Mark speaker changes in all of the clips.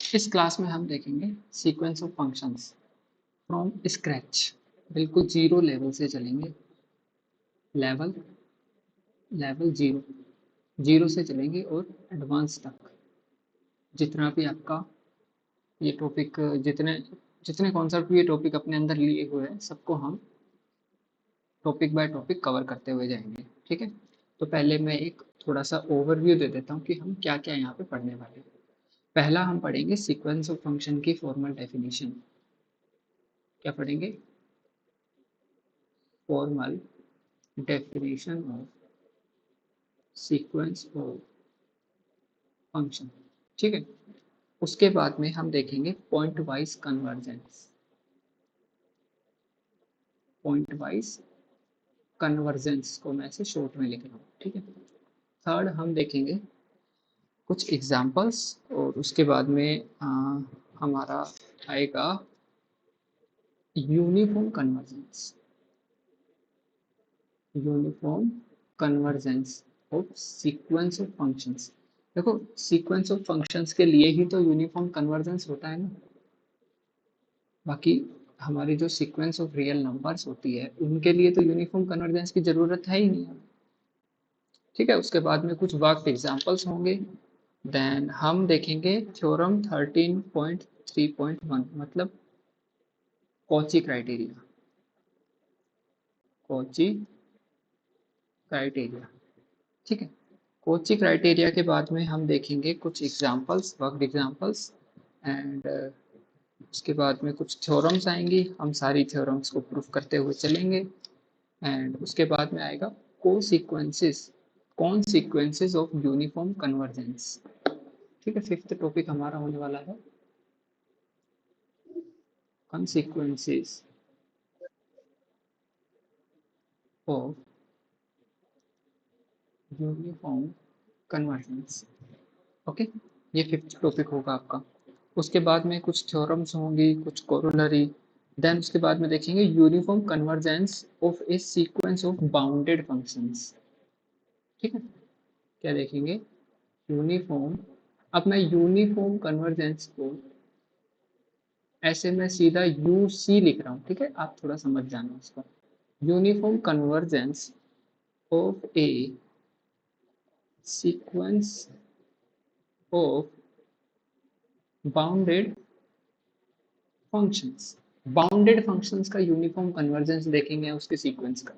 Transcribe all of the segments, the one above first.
Speaker 1: इस क्लास में हम देखेंगे sequence of functions from scratch, बिल्कुल जीरो लेवल से चलेंगे। लेवल लेवल जीरो, जीरो से चलेंगे और एडवांस तक। जितना भी आपका ये टॉपिक, जितने जितने कॉन्सेप्ट ये टॉपिक अपने अंदर लिए हुए हैं, सबको हम टॉपिक बाय टॉपिक कवर करते हुए जाएंगे। ठीक है, तो पहले मैं एक थोड़ा सा ओवरव्यू दे देता हूँ कि हम क्या क्या यहाँ पे पढ़ने वाले हैं। पहला हम पढ़ेंगे सीक्वेंस ऑफ फंक्शन की फॉर्मल डेफिनेशन। क्या पढ़ेंगे? Formal definition of sequence of function. ठीक है, उसके बाद में हम देखेंगे point wise convergence. Pointwise convergence को मैं ऐसे शॉर्ट में लिख रहा हूँ। ठीक है, थर्ड हम देखेंगे कुछ एग्जांपल्स और उसके बाद में हमारा आएगा uniform convergence. Uniform convergence of sequence of functions. देखो, सीक्वेंस ऑफ फंक्शंस के लिए ही तो यूनिफॉर्म कन्वर्जेंस होता है ना। बाकी हमारी जो सीक्वेंस ऑफ रियल नंबर्स होती है उनके लिए तो यूनिफॉर्म कन्वर्जेंस की जरूरत है ही नहीं। ठीक है, उसके बाद में कुछ वर्क एग्जांपल्स होंगे। देन हम देखेंगे थ्योरम 13.3.1, मतलब कॉची क्राइटेरिया। Cauchy criteria. ठीक है, कोची क्राइटेरिया के बाद में हम देखेंगे कुछ एग्जांपल्स, वर्क एग्जांपल्स, एंड उसके बाद में कुछ थ्योरम्स आएंगी। हम सारी थ्योरम्स को प्रूफ करते हुए चलेंगे। एंड उसके बाद में आएगा कॉन्सिक्वेंसेस ऑफ यूनिफॉर्म कन्वर्जेंस। ठीक है, फिफ्थ टॉपिक हमारा होने वाला है consequences of uniform convergence. Okay, ये फिफ्थ टॉपिक होगा आपका। उसके बाद में कुछ थ्योरम्स होंगी, कुछ कोरोलरी। देन उसके बाद में देखेंगे uniform convergence of a sequence of bounded functions. ठीक है, क्या देखेंगे? यूनिफॉर्म। अब मैं यूनिफॉर्म कन्वर्जेंस को ऐसे मैं सीधा यू सी लिख रहा हूँ। ठीक है, आप थोड़ा समझ जाना उसको। Uniform convergence of a sequence of bounded functions. Bounded functions का यूनिफॉर्म कन्वर्जेंस देखेंगे उसके सीक्वेंस का।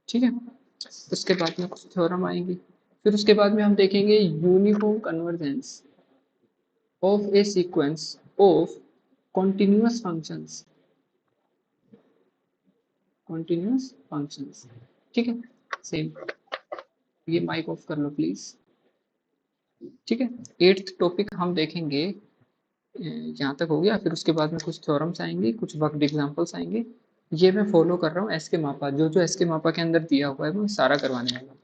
Speaker 1: ठीक है, उसके बाद में कुछ थ्योरम आएंगी। फिर उसके बाद में हम देखेंगे uniform convergence of a sequence of continuous functions. Continuous functions. ठीक है, सेम। ये माइक ऑफ कर लो प्लीज। ठीक है, एट्थ टॉपिक हम देखेंगे, यहाँ तक हो गया। फिर उसके बाद में कुछ थ्योरम्स आएंगे, कुछ वर्कड एग्जांपल्स आएंगे। ये मैं फॉलो कर रहा हूँ एस के मापा, जो जो एस के मापा के अंदर दिया हुआ है वो सारा करवाने वाला हूँ।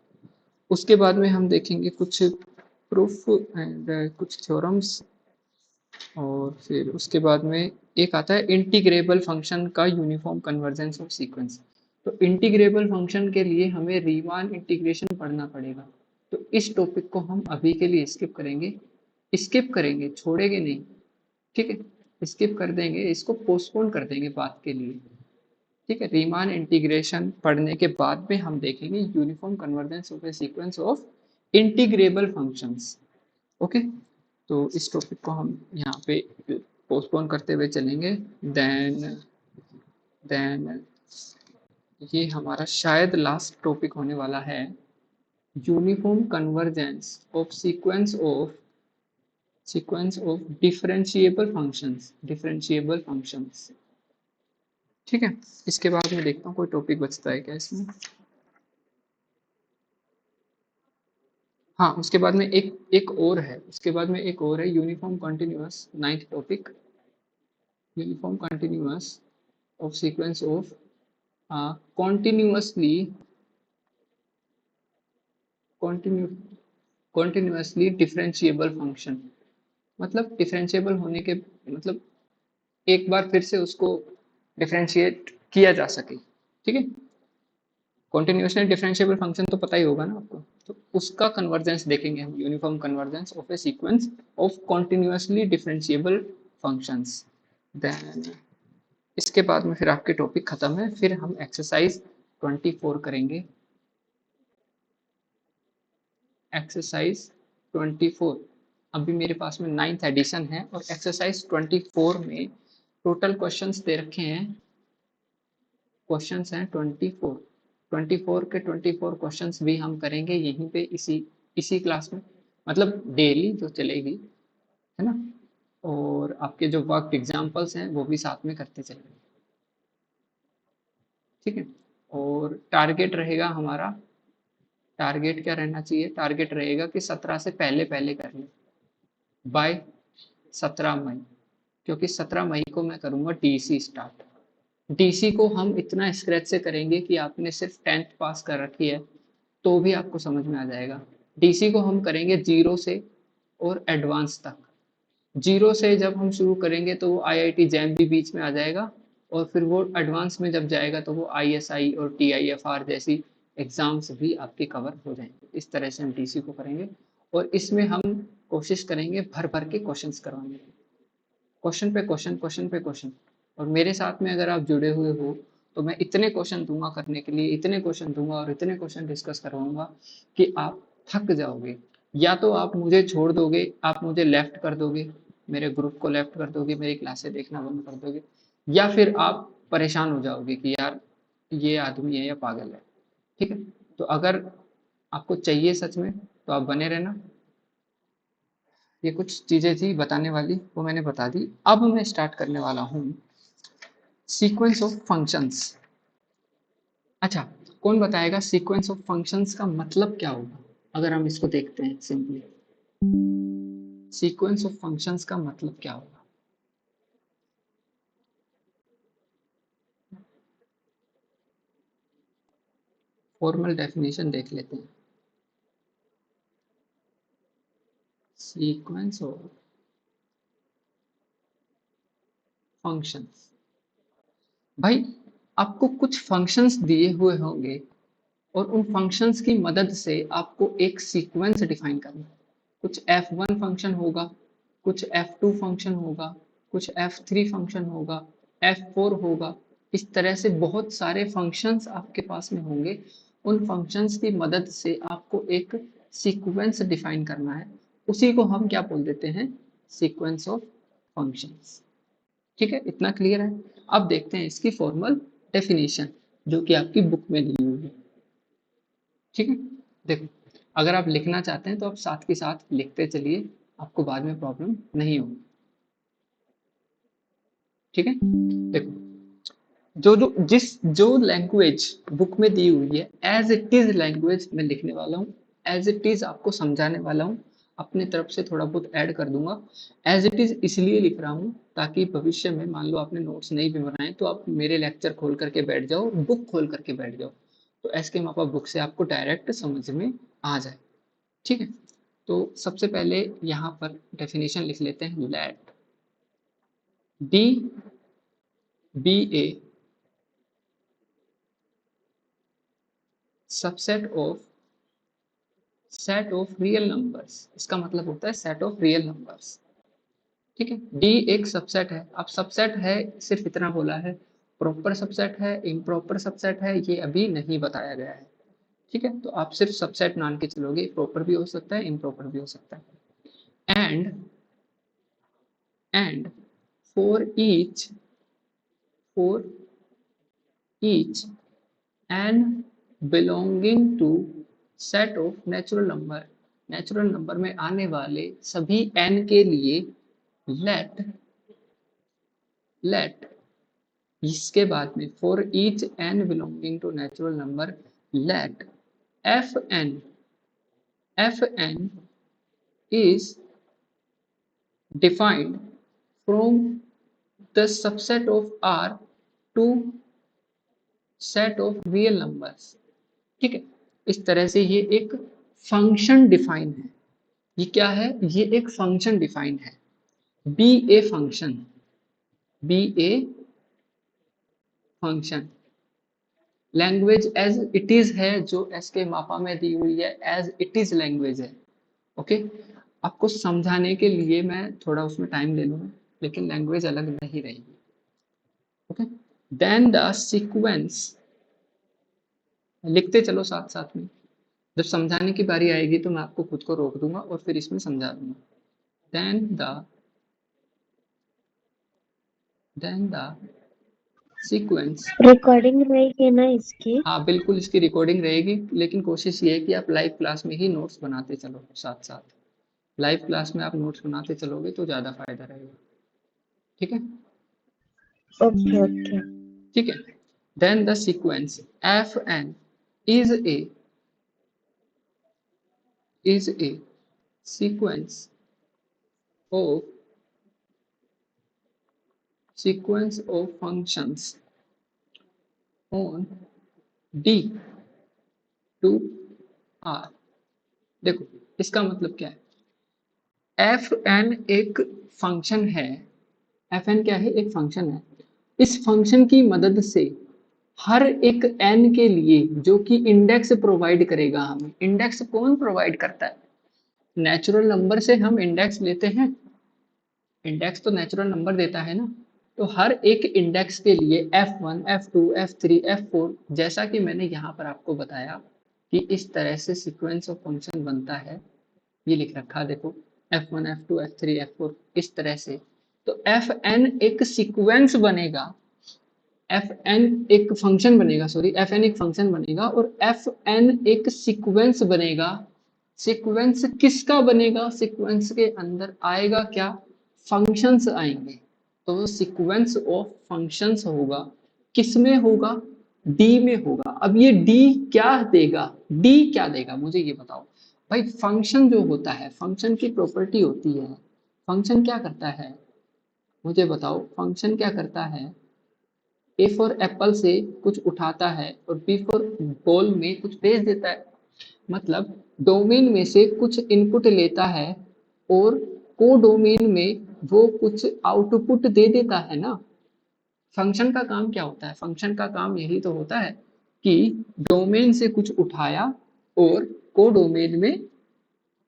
Speaker 1: उसके बाद में हम देखेंगे कुछ प्रूफ एंड कुछ थ्योरम्स। और फिर उसके बाद में एक आता है इंटीग्रेबल फंक्शन का यूनिफॉर्म कन्वर्जेंस ऑफ सीक्वेंस। तो इंटीग्रेबल फंक्शन के लिए हमें रीमान इंटीग्रेशन पढ़ना पड़ेगा। तो इस टॉपिक को हम अभी के लिए स्किप करेंगे, छोड़ेंगे नहीं। ठीक है, स्किप कर देंगे, इसको पोस्टपोन कर देंगे बात के लिए। ठीक है, रीमान इंटीग्रेशन पढ़ने के बाद में हम देखेंगे uniform convergence of a sequence of integrable functions. Okay, तो इस टॉपिक को हम यहाँ पे पोस्टपोन करते हुए चलेंगे। देन ये हमारा शायद लास्ट टॉपिक होने वाला है, uniform convergence of sequence of differentiable functions. ठीक है, इसके बाद में देखता हूँ कोई टॉपिक बचता है क्या इसमें। हाँ, उसके बाद में एक और है, uniform continuous, ninth topic. Uniform continuous of sequence of continuously continuously differentiable function. मतलब डिफरेंशिएबल होने के मतलब एक बार फिर से उसको डिफरेंशिएट किया जा सके। ठीक है, कॉन्टिन्यूसली डिफरेंशिएबल फंक्शन तो पता ही होगा ना आपको, तो उसका कन्वर्जेंस देखेंगे हम, uniform convergence of a sequence of continuously differentiable functions. Then इसके बाद में फिर आपके टॉपिक खत्म है, फिर हम एक्सरसाइज 24 करेंगे। एक्सरसाइज 24 अभी मेरे पास में 9th एडिशन है, और एक्सरसाइज 24 में टोटल क्वेश्चंस दे रखे हैं, क्वेश्चंस हैं 24 के 24 क्वेश्चंस भी हम करेंगे यहीं पे इसी क्लास में, मतलब डेली जो चलेगी, है ना। और आपके जो वर्क एग्जाम्पल्स हैं वो भी साथ में करते चलेंगे, ठीक है। और टारगेट रहेगा हमारा, टारगेट क्या रहना चाहिए, टारगेट रहेगा कि 17 से पहले पहले कर ले, बाय 17 मई, क्योंकि 17 मई को मैं करूँगा डीसी स्टार्ट। डीसी को हम इतना स्क्रैच से करेंगे कि आपने सिर्फ 10th पास कर रखी है तो भी आपको समझ में आ जाएगा। डीसी को हम करेंगे 0 से और एडवांस तक। 0 से जब हम शुरू करेंगे तो वो आईआईटी जैम भी बीच में आ जाएगा, और फिर वो एडवांस में जब जाएगा तो वो आईएसआई और टीआईएफआर जैसी एग्जाम्स भी आपके कवर हो जाएंगे। इस तरह से हम डीसी को करेंगे, और इसमें हम कोशिश करेंगे भर भर के क्वेश्चंस करवाने की, क्वेश्चन पे क्वेश्चन, क्वेश्चन पे क्वेश्चन। और मेरे साथ में अगर आप जुड़े हुए हो तो मैं इतने क्वेश्चन दूंगा करने के लिए, इतने क्वेश्चन दूंगा और इतने क्वेश्चन डिस्कस करवाऊंगा कि आप थक जाओगे। या तो आप मुझे छोड़ दोगे, आप मुझे लेफ्ट कर दोगे, मेरे ग्रुप को लेफ्ट कर दोगे, मेरी क्लासें देखना बंद कर दोगे, या फिर आप परेशान हो जाओगे कि यार ये आदमी है या पागल है, ठीक है। तो अगर आपको चाहिए सच में तो आप बने रहना। ये कुछ चीजें थी बताने वाली, वो मैंने बता दी। अब मैं स्टार्ट करने वाला हूँ सीक्वेंस ऑफ फंक्शंस। अच्छा, कौन बताएगा सीक्वेंस ऑफ फंक्शंस का मतलब क्या होगा? अगर हम इसको देखते हैं सिंपली, सीक्वेंस ऑफ फंक्शंस का मतलब क्या होगा? फॉर्मल डेफिनेशन देख लेते हैं। सीक्वेंस ऑफ फंक्शंस, भाई आपको कुछ फंक्शंस दिए हुए होंगे और उन फंक्शंस की मदद से आपको एक सीक्वेंस डिफाइन करना है। कुछ f1 फंक्शन होगा, कुछ f2 फंक्शन होगा, कुछ f3 फंक्शन होगा, f4 होगा। इस तरह से बहुत सारे फंक्शंस आपके पास में होंगे। उन फंक्शंस की मदद से आपको एक सीक्वेंस डिफाइन करना है, उसी को हम क्या बोल देते हैं, सीक्वेंस ऑफ फंक्शंस। ठीक है, इतना क्लियर है। अब देखते हैं इसकी फॉर्मल डेफिनेशन जो कि आपकी बुक में दी हुई है। ठीक है, देखो, अगर आप लिखना चाहते हैं तो आप साथ के साथ लिखते चलिए, आपको बाद में प्रॉब्लम नहीं होगी। ठीक है, देखो, जो लैंग्वेज बुक में दी हुई है एज इट इज लैंग्वेज मैं लिखने वाला हूँ, एज इट इज आपको समझाने वाला हूँ, अपने तरफ से थोड़ा बहुत ऐड कर दूंगा। एज इट इज इसलिए लिख रहा हूँ ताकि भविष्य में मान लो आपने नोट्स नहीं भी बनाए तो आप मेरे लेक्चर खोल करके बैठ जाओ, बुक खोल करके बैठ जाओ, तो एस के मापा बुक से आपको डायरेक्ट समझ में आ जाए। ठीक है, तो सबसे पहले यहाँ पर डेफिनेशन लिख लेते हैं, let D be a subset of set of real numbers. इसका मतलब होता है सेट ऑफ रियल नंबर्स। ठीक है, डी एक सबसेट है। अब सबसेट है सिर्फ इतना बोला है, प्रॉपर सबसेट है, इम्प्रॉपर सबसेट है, ये अभी नहीं बताया गया है। ठीक है, तो आप सिर्फ सबसेट मान के चलोगे, प्रॉपर भी हो सकता है, इम्प्रॉपर भी हो सकता है। And for each n belonging to set of natural number, natural number में आने वाले सभी n के लिए लेट इसके बाद में for each n belonging to natural number let f n is defined from the subset of R to set of real numbers. ठीक है, इस तरह से ये एक फंक्शन डिफाइन है। ये क्या है, ये एक फंक्शन डिफाइन है, be a function, be a function. Language as it is है जो एस के मापा में दी हुई है, एज इट इज लैंग्वेज है। ओके, आपको समझाने के लिए मैं थोड़ा उसमें टाइम ले लूंगा, लेकिन लैंग्वेज अलग नहीं रहेगी। ओके, देन द सीक्वेंस, लिखते चलो साथ साथ में, जब समझाने की बारी आएगी तो मैं आपको खुद को रोक दूंगा और फिर इसमें समझा दूंगा। देन द सीक्वेंस,
Speaker 2: रिकॉर्डिंग रहेगी ना इसकी?
Speaker 1: हाँ बिल्कुल इसकी रिकॉर्डिंग रहेगी, लेकिन कोशिश ये है कि आप लाइव क्लास में ही नोट्स बनाते चलो साथ साथ। लाइव क्लास में आप नोट्स बनाते चलोगे तो ज़्यादा फायदा रहेगा। ठीक है,
Speaker 2: ओके ओके।
Speaker 1: ठीक है। Then the sequence f n is a sequence of functions on D to R. देखो इसका मतलब क्या है, एफ एन एक फंक्शन है, एफ एन क्या है, एक फंक्शन है। इस फंक्शन की मदद से हर एक एन के लिए जो कि इंडेक्स प्रोवाइड करेगा, हमें इंडेक्स कौन प्रोवाइड करता है, नेचुरल नंबर से हम इंडेक्स लेते हैं, इंडेक्स तो नेचुरल नंबर देता है ना। तो हर एक इंडेक्स के लिए f1 f2 f3 f4, जैसा कि मैंने यहाँ पर आपको बताया कि इस तरह से सीक्वेंस ऑफ फंक्शन बनता है, ये लिख रखा देखो f1 f2 f3 f4 इस तरह से। तो fn एक सीक्वेंस बनेगा, fn एक फंक्शन बनेगा, सॉरी fn एक फंक्शन बनेगा और fn एक सीक्वेंस बनेगा। सीक्वेंस किसका बनेगा, सीक्वेंस के अंदर आएगा क्या, फंक्शंस आएंगे। तो वो सीक्वेंस ऑफ फंक्शंस होगा, किसमें होगा, डी में होगा। अब ये डी क्या देगा, डी क्या देगा मुझे ये बताओ भाई। फंक्शन जो होता है, फंक्शन की प्रॉपर्टी होती है, फंक्शन क्या करता है मुझे बताओ, फंक्शन क्या करता है, ए फॉर एप्पल से कुछ उठाता है और बी फॉर बॉल में कुछ भेज देता है। मतलब डोमेन में से कुछ इनपुट लेता है और को डोमेन में वो कुछ आउटपुट दे देता है ना। फंक्शन का काम क्या होता है, फंक्शन का काम यही तो होता है कि डोमेन से कुछ उठाया और को डोमेन में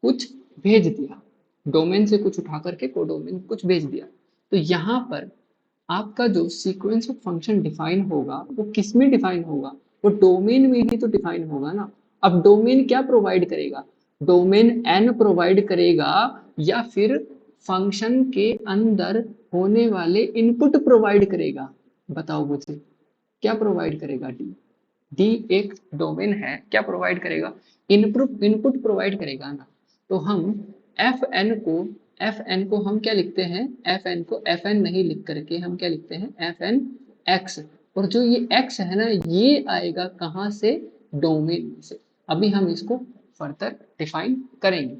Speaker 1: कुछ भेज दिया, डोमेन से कुछ उठा करके को डोमेन कुछ भेज दिया। तो यहाँ पर आपका जो सीक्वेंस ऑफ फंक्शन डिफाइन होगा वो किस में डिफाइन होगा, वो डोमेन में ही तो डिफाइन होगा ना। अब डोमेन क्या प्रोवाइड करेगा, डोमेन एन प्रोवाइड करेगा या फिर फंक्शन के अंदर होने वाले इनपुट प्रोवाइड करेगा, बताओ मुझे क्या प्रोवाइड करेगा। डी, डी एक डोमेन है, क्या प्रोवाइड करेगा, इनपुट प्रोवाइड करेगा ना। तो हम एफ एन को हम क्या लिखते हैं, एफ एन को एफ एन नहीं लिख करके हम क्या लिखते हैं, एफ एन एक्स। और जो ये एक्स है ना, ये आएगा कहाँ से, डोमेन में से। अभी हम इसको फर्दर डिफाइन करेंगे।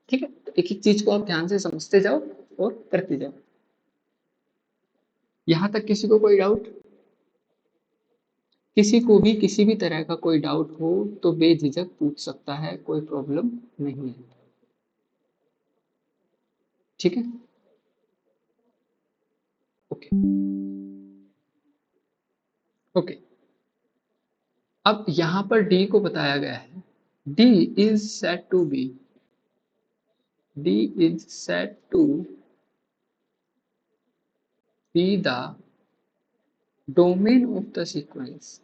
Speaker 1: ठीक है, तो एक एक चीज को आप ध्यान से समझते जाओ और करते जाओ। यहां तक किसी को कोई डाउट, किसी को भी किसी भी तरह का कोई डाउट हो तो बेझिझक पूछ सकता है, कोई प्रॉब्लम नहीं है। ठीक है, ओके ओके। अब यहां पर डी को बताया गया है, D is set to be, D is set to be the domain of the sequence,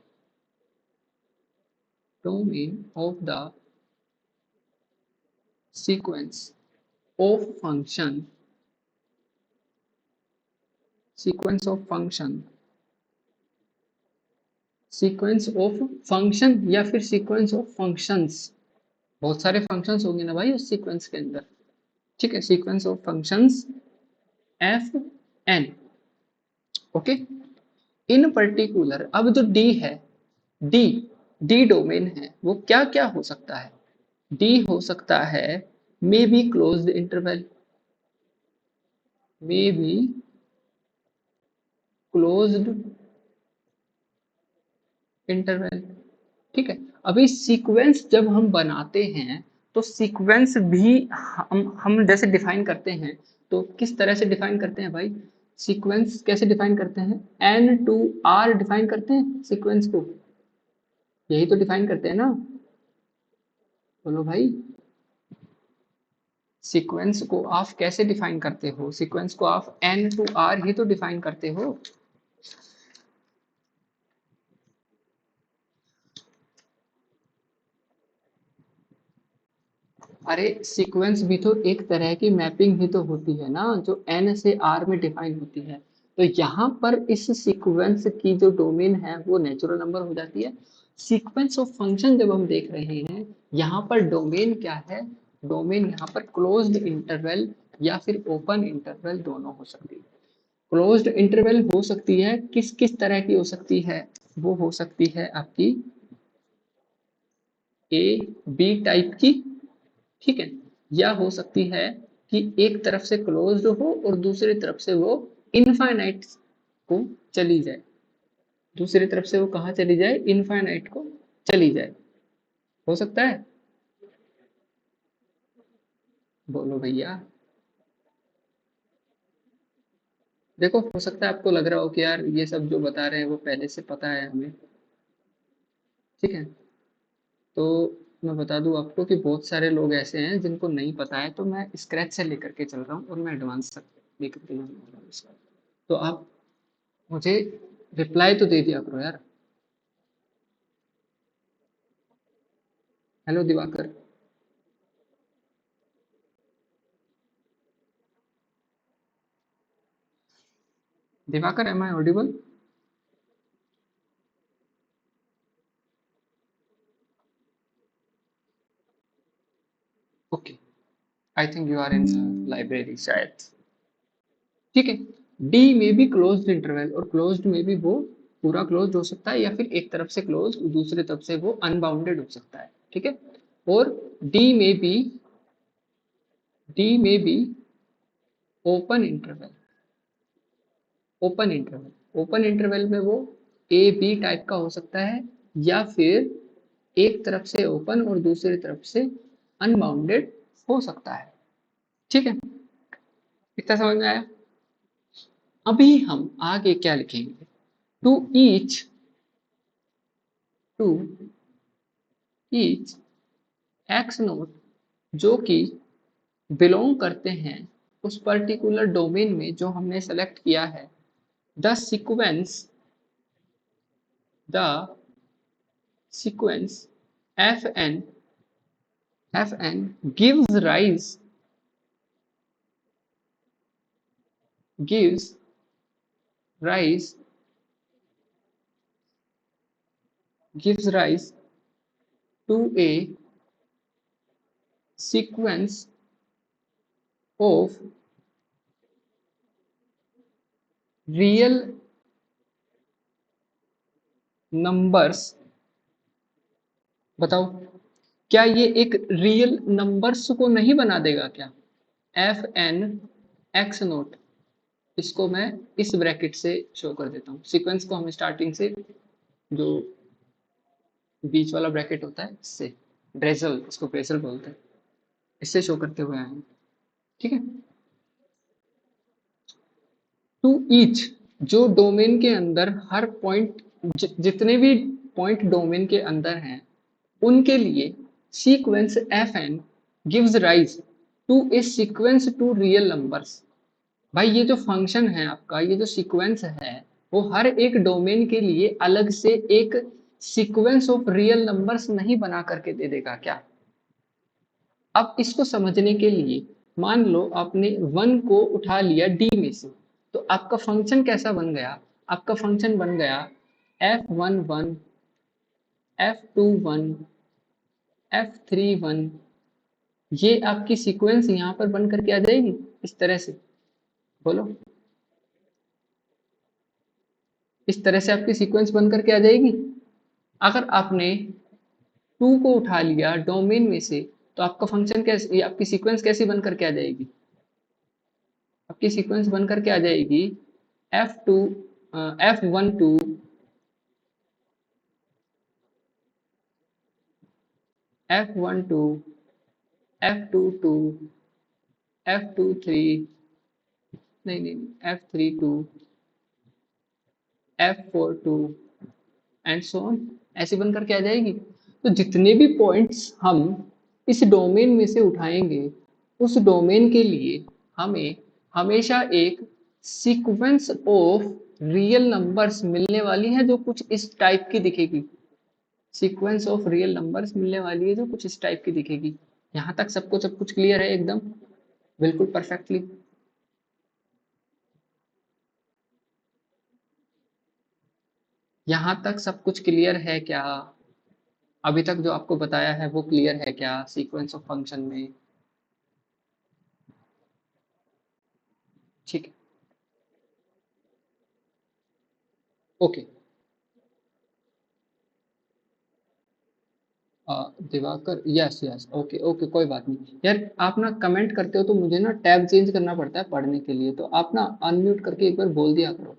Speaker 1: domain of the sequence of function, sequence of function, sequence of function या फिर sequence of functions, बहुत सारे functions होंगे ना भाई उस sequence के अंदर। ठीक है, sequence of functions f n. Okay, in particular अब जो डी है, डी डी डोमेन है, वो क्या क्या हो सकता है, डी हो सकता है may be closed interval, may be closed interval. ठीक है, अभी सीक्वेंस जब हम बनाते हैं तो सीक्वेंस भी हम जैसे डिफाइन करते हैं, तो किस तरह से डिफाइन करते हैं भाई, सीक्वेंस कैसे डिफाइन करते हैं, एन टू आर डिफाइन करते हैं सीक्वेंस को। यही तो डिफाइन करते हैं ना, बोलो भाई। सीक्वेंस को आप कैसे डिफाइन करते हो? सीक्वेंस को आप n to r ही तो डिफाइन करते हो। अरे सीक्वेंस भी तो एक तरह की मैपिंग ही तो होती है ना, जो n से r में डिफाइन होती है। तो यहाँ पर इस सीक्वेंस की जो डोमेन है वो नेचुरल नंबर हो जाती है। सीक्वेंस ऑफ फंक्शन जब हम देख रहे हैं, यहाँ पर डोमेन क्या है? डोमेन यहाँ पर क्लोज्ड इंटरवल या फिर ओपन इंटरवल दोनों हो सकती है। क्लोज्ड इंटरवल हो सकती है, किस किस तरह की हो सकती है? वो हो सकती है आपकी ए बी टाइप की, ठीक है, या हो सकती है कि एक तरफ से क्लोज्ड हो और दूसरी तरफ से वो इनफाइनाइट को चली जाए। दूसरी तरफ से वो कहाँ चली जाए? इनफाइनाइट को चली जाए। हो सकता है? बोलो भैया। देखो, हो सकता है आपको लग रहा हो कि यार ये सब जो बता रहे हैं वो पहले से पता है हमें, ठीक है। तो मैं बता दूं आपको कि बहुत सारे लोग ऐसे हैं जिनको नहीं पता है, तो मैं स्क्रैच से लेकर के चल रहा हूँ और मैं एडवांस तक लेकर के जाने वाला हूँ इसका। तो आप मुझे रिप्लाई तो दे दिया करो यार। Hello Diwakar. Diwakar, am I audible? Okay, I think you are in library शायद, ठीक है। डी में भी क्लोज्ड इंटरवल, और क्लोज्ड में भी वो पूरा क्लोज्ड हो सकता है या फिर एक तरफ से क्लोज्ड दूसरी तरफ से वो अनबाउंडेड हो सकता है, ठीक है। और डी में भी डी में भी open interval, open interval open interval में वो ए बी टाइप का हो सकता है, या फिर एक तरफ से ओपन और दूसरी तरफ से अनबाउंडेड हो सकता है, ठीक है। इतना समझ में आया? अभी हम आगे क्या लिखेंगे? To each to each x naught जो कि बिलोंग करते हैं उस पर्टिकुलर डोमेन में जो हमने सेलेक्ट किया है, the sequence fn gives rise gives rise to a sequence of real numbers। बताओ, क्या ये एक रियल नंबर्स को नहीं बना देगा क्या? एफ एन एक्स नोट, इसको मैं इस ब्रैकेट से शो कर देता हूँ। सीक्वेंस को हम स्टार्टिंग से, जो बीच वाला ब्रैकेट होता है इससे, ड्रेजल, इसको ब्रेजल बोलते हैं, इससे शो करते हुए आए हैं, ठीक है। टू ईच, जो डोमेन के अंदर हर पॉइंट, जितने भी पॉइंट डोमेन के अंदर हैं उनके लिए sequence f n gives rise to a sequence to real numbers. भाई ये जो फंक्शन है आपका, ये जो सीक्वेंस है, वो हर एक डोमेन के लिए अलग से एक सीक्वेंस ऑफ रियल नंबर्स नहीं बना करके दे देगा क्या? अब इसको समझने के लिए मान लो आपने वन को उठा लिया डी में से, तो आपका फंक्शन कैसा बन गया? आपका फंक्शन बन गया f11 f21 f31। ये आपकी सीक्वेंस यहाँ पर बन करके आ जाएगी इस तरह से, बोलो। इस तरह से आपकी सीक्वेंस बन करके आ जाएगी। अगर आपने टू को उठा लिया डोमेन में से, तो आपका फंक्शन कैसे, आपकी सीक्वेंस कैसी बन करके आ जाएगी? आपकी सीक्वेंस बन करके आ जाएगी F2 F12 F12 F22 F23, नहीं नहीं, F32 F42 and so on. ऐसी बनकर के आ जाएगी। तो जितने भी पॉइंट्स हम इस डोमेन में से उठाएंगे उस डोमेन के लिए हमें हमेशा एक सीक्वेंस ऑफ रियल नंबर्स मिलने वाली है जो कुछ इस टाइप की दिखेगी। सीक्वेंस ऑफ रियल नंबर्स मिलने वाली है जो कुछ इस टाइप की दिखेगी। यहाँ तक सबको सब कुछ क्लियर है एकदम बिल्कुल परफेक्टली? यहाँ तक सब कुछ क्लियर है क्या? अभी तक जो आपको बताया है वो क्लियर है क्या सीक्वेंस ऑफ फंक्शन में? ठीक है, okay. Diwakar, yes yes, okay okay, कोई बात नहीं यार। आप ना कमेंट करते हो तो मुझे ना टैब चेंज करना पड़ता है पढ़ने के लिए, तो आप ना अनम्यूट करके एक बार बोल दिया करो।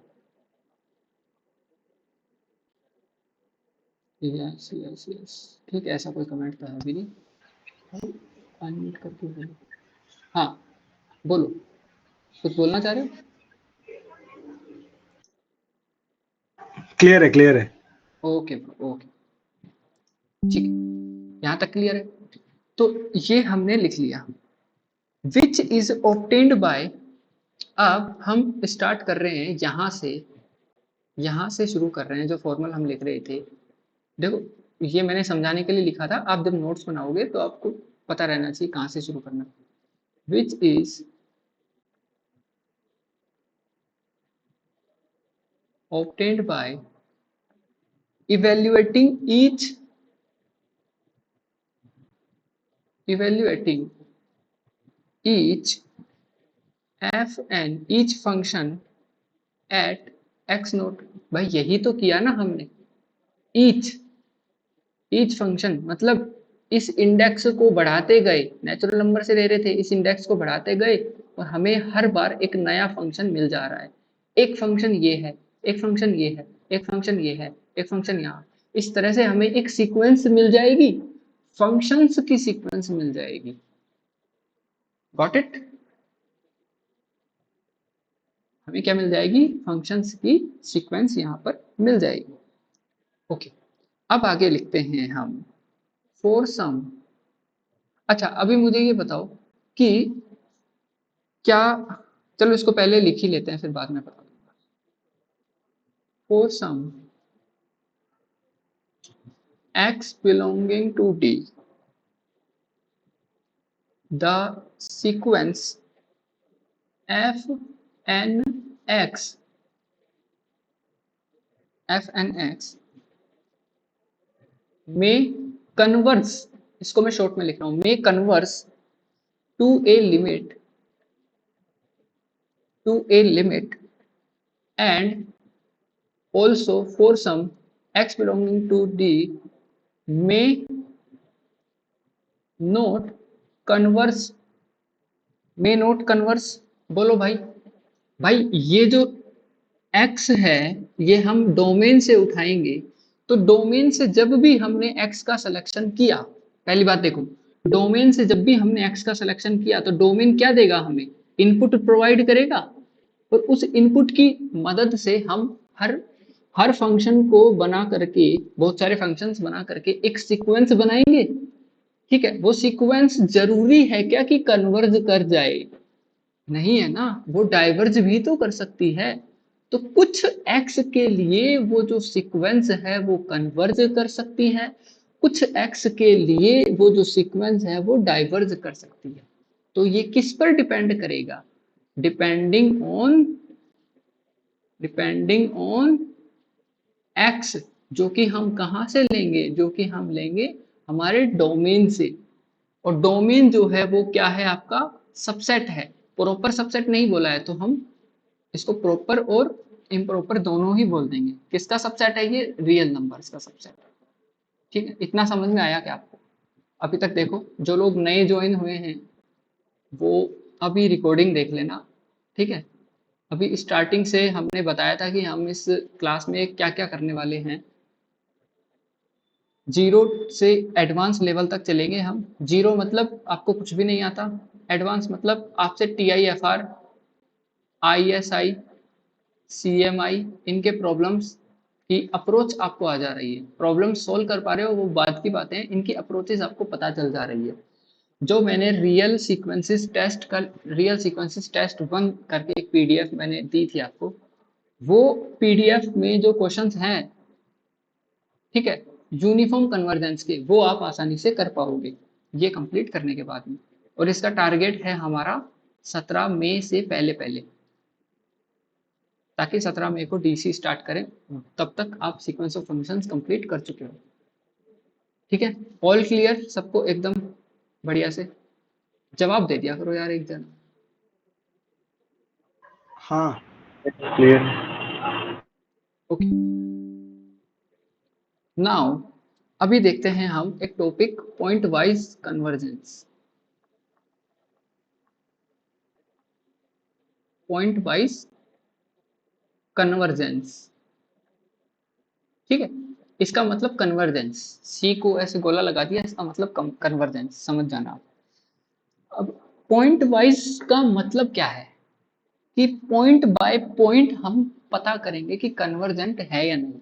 Speaker 1: यस यस यस, ठीक है, ऐसा कोई कमेंट तो है भी नहीं। अनम्यूट करके बोलो। हाँ, बोलो, कुछ बोलना चाह रहे हो?
Speaker 3: क्लियर है, क्लियर है।
Speaker 1: ओके ओके, ठीक है, यहाँ तक क्लियर है। तो ये हमने लिख लिया विच इज ऑब्टेन्ड बाय। अब हम स्टार्ट कर रहे हैं यहाँ से शुरू कर रहे हैं। जो फॉर्मूला हम लिख रहे थे, देखो ये मैंने समझाने के लिए लिखा था, आप जब नोट्स बनाओगे तो आपको पता रहना चाहिए कहाँ से शुरू करना। Which is obtained by evaluating each f and each function at x note. भाई यही तो किया ना हमने। ईच फंक्शन मतलब इस इंडेक्स को बढ़ाते गए, नेचुरल नंबर से ले रहे थे, इस इंडेक्स को बढ़ाते गए और हमें हर बार एक नया फंक्शन मिल जा रहा है। एक फंक्शन ये है, एक फंक्शन ये है, एक फंक्शन ये है, एक फंक्शन यहाँ। इस तरह से हमें एक सीक्वेंस मिल जाएगी, फंक्शंस की सीक्वेंस मिल जाएगी। Got it? हमें क्या मिल जाएगी? फंक्शंस की सीक्वेंस यहाँ पर मिल जाएगी। ओके, अब आगे लिखते हैं हम फॉर सम। अच्छा, अभी मुझे ये बताओ कि क्या, चलो इसको पहले लिख ही लेते हैं फिर बाद में बता दूंगा। For some x belonging to D, the sequence f n x में कन्वर्स, इसको मैं शॉर्ट में लिख रहा हूं, में converges to a limit and also for some x belonging to D may not converse। बोलो भाई। भाई ये जो x है ये हम डोमेन से उठाएंगे, तो डोमेन से जब भी हमने x का सिलेक्शन किया, पहली बात देखो, डोमेन से जब भी हमने x का सिलेक्शन किया तो डोमेन क्या देगा? हमें इनपुट प्रोवाइड करेगा, और उस इनपुट की मदद से हम हर फंक्शन को बना करके, बहुत सारे फंक्शंस बना करके एक सीक्वेंस बनाएंगे। ठीक है, वो सीक्वेंस जरूरी है क्या कि कन्वर्ज कर जाए? नहीं है ना, वो डाइवर्ज भी तो कर सकती है। तो कुछ एक्स के लिए वो जो सीक्वेंस है वो कन्वर्ज कर सकती है, कुछ एक्स के लिए वो जो सीक्वेंस है वो डाइवर्ज कर सकती है। तो ये किस पर डिपेंड करेगा? डिपेंडिंग ऑन एक्स, जो कि हम कहां से लेंगे? जो कि हम लेंगे हमारे डोमेन से। और डोमेन जो है वो क्या है? आपका सबसेट है। प्रॉपर सबसेट नहीं बोला है तो हम इसको प्रॉपर और इम्प्रॉपर दोनों ही बोल देंगे। किसका सबसेट है ये? रियल नंबर्स का सबसेट। ठीक है, इतना समझ में आया क्या आपको? अभी तक देखो, जो लोग नए ज्वाइन हुए हैं वो अभी रिकॉर्डिंग देख लेना। ठीक है, अभी स्टार्टिंग से हमने बताया था कि हम इस क्लास में क्या क्या करने वाले हैं। जीरो से एडवांस लेवल तक चलेंगे हम। जीरो मतलब आपको कुछ भी नहीं आता, एडवांस मतलब आपसे TIFR, ISI, CMI इनके प्रॉब्लम्स कि अप्रोच आपको आ जा रही है, प्रॉब्लम सोल्व कर पा रहे हो, वो बात की बातें हैं, इनकी अप्रोचेज आपको पता चल जा रही है। जो मैंने रियल सीक्वेंसेस टेस्ट 1 करके एक पीडीएफ मैंने दी थी आपको, वो पीडीएफ में जो क्वेश्चंस हैं, ठीक है, यूनिफॉर्म कन्वर्जेंस के, वो आप आसानी से कर पाओगे ये कंप्लीट करने के बाद में। और इसका टारगेट है हमारा 17 मई से पहले पहले, ताकि 17 मई को डीसी स्टार्ट करें, तब तक आप सीक्वेंस ऑफ फंक्शंस कंप्लीट कर चुके हो। ठीक है, ऑल क्लियर सबको एकदम बढ़िया से? जवाब दे दिया करो यार एक जन।
Speaker 3: हाँ क्लियर।
Speaker 1: ओके, नाउ अभी देखते हैं हम एक topic, point wise convergence. Pointwise convergence, ठीक है, इसका मतलब कन्वर्जेंस, सी को ऐसे गोला लगा दिया, इसका मतलब कन्वर्जेंस, समझ जाना आप। अब पॉइंट वाइज का मतलब क्या है कि पॉइंट बाय पॉइंट हम पता करेंगे कि कन्वर्जेंट है या नहीं।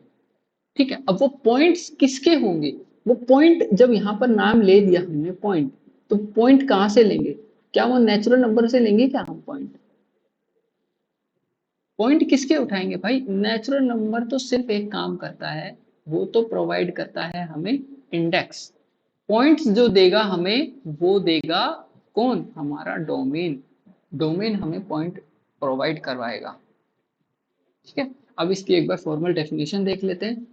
Speaker 1: ठीक है, अब वो पॉइंट्स किसके होंगे, वो पॉइंट जब यहाँ पर नाम ले दिया हमने पॉइंट, तो पॉइंट कहाँ से लेंगे? क्या वो नेचुरल नंबर से लेंगे क्या हम पॉइंट? पॉइंट किसके उठाएंगे भाई? नेचुरल नंबर तो सिर्फ एक काम करता है, वो तो प्रोवाइड करता है हमें इंडेक्स। पॉइंट्स जो देगा हमें, वो देगा कौन? हमारा डोमेन। डोमेन हमें पॉइंट प्रोवाइड करवाएगा। ठीक है, अब इसकी एक बार फॉर्मल डेफिनेशन देख लेते हैं।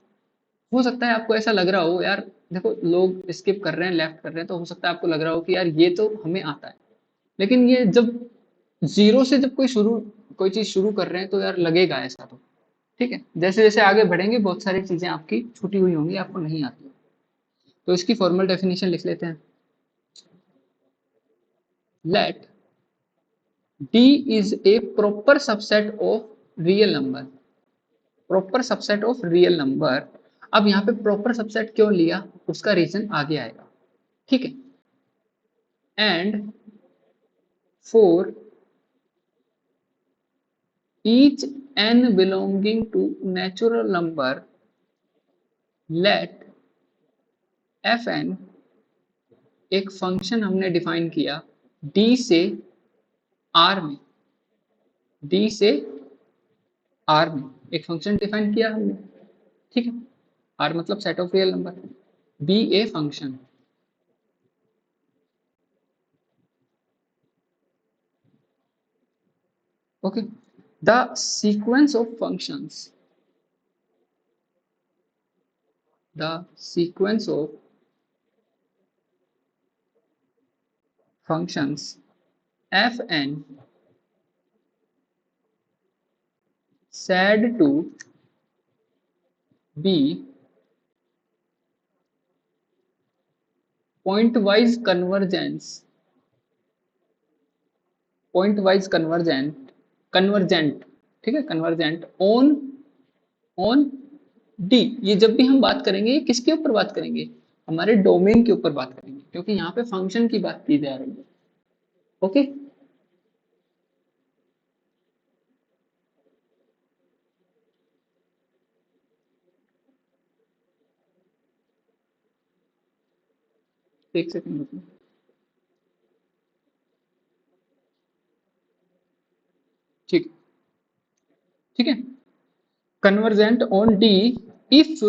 Speaker 1: हो सकता है आपको ऐसा लग रहा हो यार, देखो लोग स्किप कर रहे हैं, लेफ्ट कर रहे हैं, तो हो सकता है आपको लग रहा हो कि यार ये तो हमें आता है, लेकिन ये जब जीरो से जब कोई चीज शुरू कर रहे हैं तो यार लगेगा ऐसा तो। ठीक है, जैसे जैसे आगे बढ़ेंगे बहुत सारी चीजें आपकी छूटी हुई होंगी, आपको नहीं आती। तो इसकी फॉर्मल डेफिनेशन लिख लेते हैं। Let D is a proper subset of real number. Proper subset of real number. अब यहाँ पे प्रॉपर सबसेट क्यों लिया, उसका रीजन आगे आएगा। ठीक है, and for each n belonging to natural number let fn, एक फंक्शन हमने डिफाइन किया d से r में, d से r में एक फंक्शन डिफाइन किया हमने। ठीक है, r मतलब set of real number, b a function. Okay, the sequence of functions, the sequence of functions fn said to be point-wise convergence, point-wise convergent, ठीक है, convergent on D। ये जब भी हम बात करेंगे, ये किसके ऊपर बात करेंगे? हमारे डोमेन के ऊपर बात करेंगे, क्योंकि यहाँ पे फंक्शन की बात की जा रही है। ओके, एक सेकंड रुकिए। ठीक, ठीक है, कन्वर्जेंट ऑन डी इफ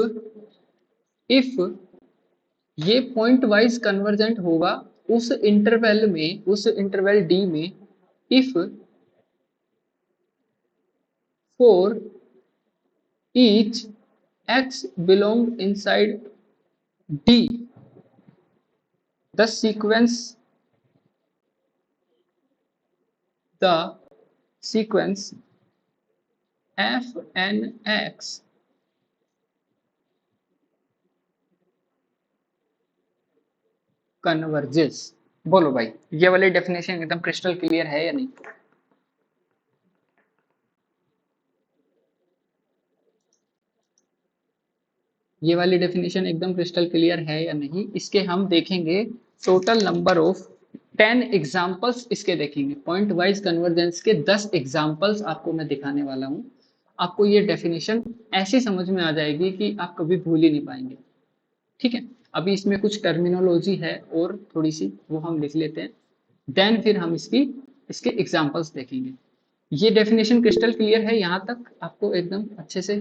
Speaker 1: ये पॉइंट वाइज कन्वर्जेंट होगा उस इंटरवल में, उस इंटरवल डी में, if for each x belong inside D the sequence fnx converges. बोलो भाई, ये वाली डेफिनेशन एकदम क्रिस्टल क्लियर है या नहीं? ये वाली डेफिनेशन एकदम क्रिस्टल क्लियर है या नहीं? इसके हम देखेंगे टोटल नंबर ऑफ 10 एग्जाम्पल्स इसके देखेंगे। पॉइंट वाइज कन्वर्जेंस के 10 एग्जाम्पल्स आपको मैं दिखाने वाला हूं। आपको ये डेफिनेशन ऐसी समझ में आ जाएगी कि आप कभी भूल ही नहीं पाएंगे। ठीक है, अभी इसमें कुछ टर्मिनोलॉजी है और थोड़ी सी वो हम लिख लेते हैं, देन फिर हम इसके एग्जांपल्स देखेंगे। ये डेफिनेशन क्रिस्टल क्लियर है यहाँ तक आपको एकदम अच्छे से?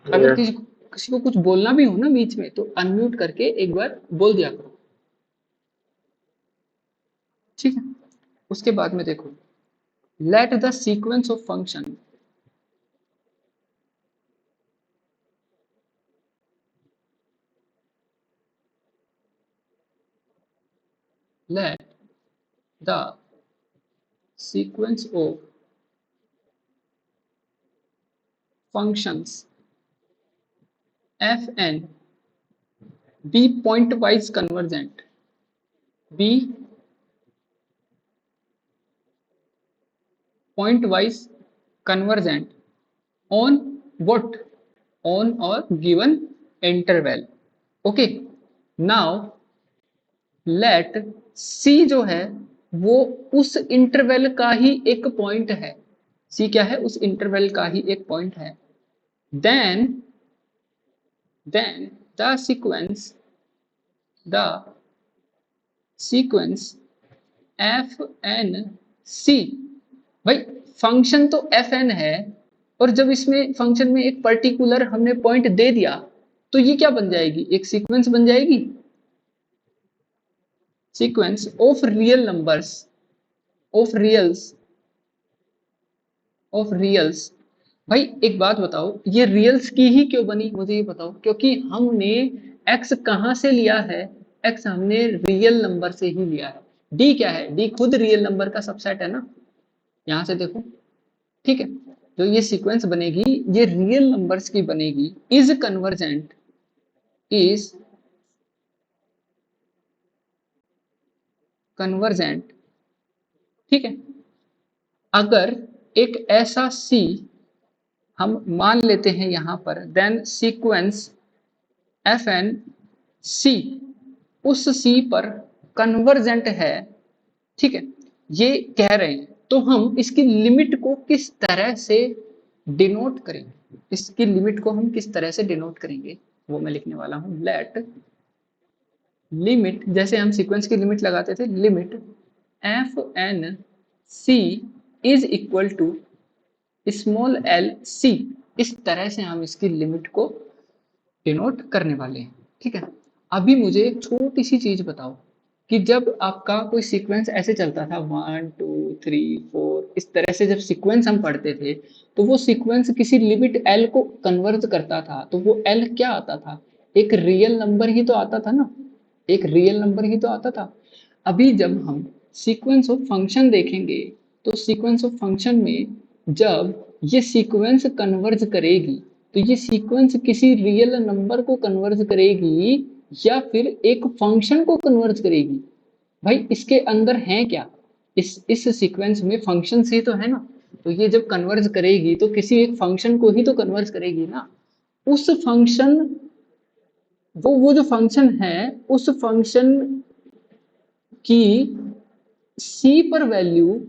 Speaker 1: अगर किसी को कुछ बोलना भी हो ना बीच में, तो अनम्यूट करके एक बार बोल दिया करो। ठीक है, उसके बाद में देखो, let the sequence of function let the sequence of functions fn be pointwise convergent, be pointwise convergent on what? On or given interval. Okay, now let c जो है वो उस इंटरवल का ही एक पॉइंट है। c क्या है? उस इंटरवल का ही एक पॉइंट है। then the sequence f n c, भाई फंक्शन तो एफ एन है, और जब इसमें फंक्शन में एक पर्टिकुलर हमने पॉइंट दे दिया तो ये क्या बन जाएगी? एक सीक्वेंस बन जाएगी। Sequence of real numbers, of reals. भाई एक बात बताओ, ये रियल्स की ही क्यों बनी, मुझे ये बताओ। क्योंकि हमने x कहां से लिया है? x हमने रियल नंबर से ही लिया है। d क्या है? d खुद रियल नंबर का सबसेट है ना, यहां से देखो। ठीक है, जो ये सीक्वेंस बनेगी ये रियल नंबर्स की बनेगी। इज कन्वर्जेंट, ठीक है। अगर एक ऐसा c हम मान लेते हैं यहां पर, then sequence f n c उस c पर कन्वर्जेंट है, ठीक है, ये कह रहे हैं। तो हम इसकी लिमिट को किस तरह से डिनोट करेंगे? इसकी लिमिट को हम किस तरह से डिनोट करेंगे वो मैं लिखने वाला हूं। लेट लिमिट, जैसे हम सीक्वेंस की लिमिट लगाते थे, limit f n c is equal to small l c, इस तरह से हम इसकी लिमिट को डिनोट करने वाले हैं। ठीक है, अभी मुझे एक छोटी सी चीज बताओ कि जब आपका कोई सीक्वेंस ऐसे चलता था 1 2 3 4, इस तरह से जब सीक्वेंस हम पढ़ते थे, तो वो सीक्वेंस किसी लिमिट एल को कन्वर्ज करता था, तो वो एल क्या आता था? एक रियल नंबर ही तो आता था ना, एक रियल नंबर ही तो आता था। अभी जब हम सीक्वेंस ऑफ फंक्शन देखेंगे, तो सीक्वेंस ऑफ फंक्शन में जब ये सीक्वेंस कन्वर्ज करेगी, तो ये सीक्वेंस किसी रियल नंबर को कन्वर्ज करेगी या फिर एक फंक्शन को कन्वर्ज करेगी? भाई इसके अंदर है क्या? इस सीक्वेंस में फंक्शन ही तो है ना, तो ये जब कन्वर्ज करेगी तो किसी एक फंक्शन को ही तो कन्वर्ज करेगी ना। उस फंक्शन, वो जो फंक्शन है, उस फंक्शन की सी पर वैल्यू,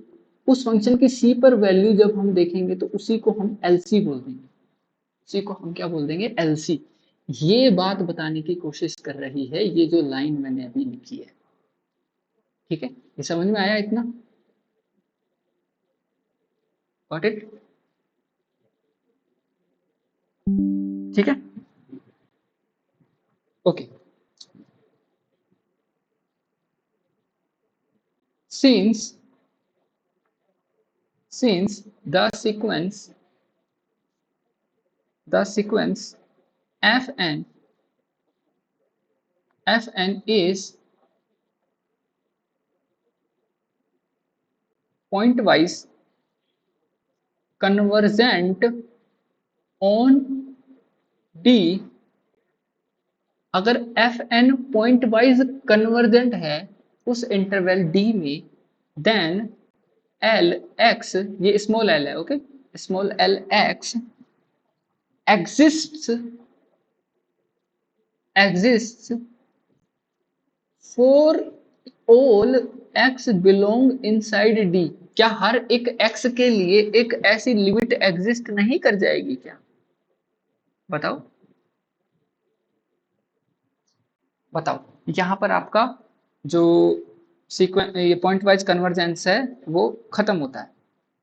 Speaker 1: उस फंक्शन की सी पर वैल्यू जब हम देखेंगे तो उसी को हम एलसी बोल देंगे। उसी को हम क्या बोल देंगे? एलसी। ये बात बताने की कोशिश कर रही है ये जो लाइन मैंने अभी लिखी है। ठीक है, ये समझ में आया इतना? Got it? ठीक है, okay. since the sequence fn is pointwise convergent on d, अगर fn पॉइंट वाइज कन्वर्जेंट है उस इंटरवल d में, देन एल एक्स, ये स्मॉल एल है, okay, small L x exists for all x belong inside d, क्या हर एक x के लिए एक ऐसी लिमिट एग्जिस्ट नहीं कर जाएगी क्या? बताओ बताओ। यहां पर आपका जो सीक्वेंस ये पॉइंट वाइज कन्वर्जेंस है वो खत्म होता है।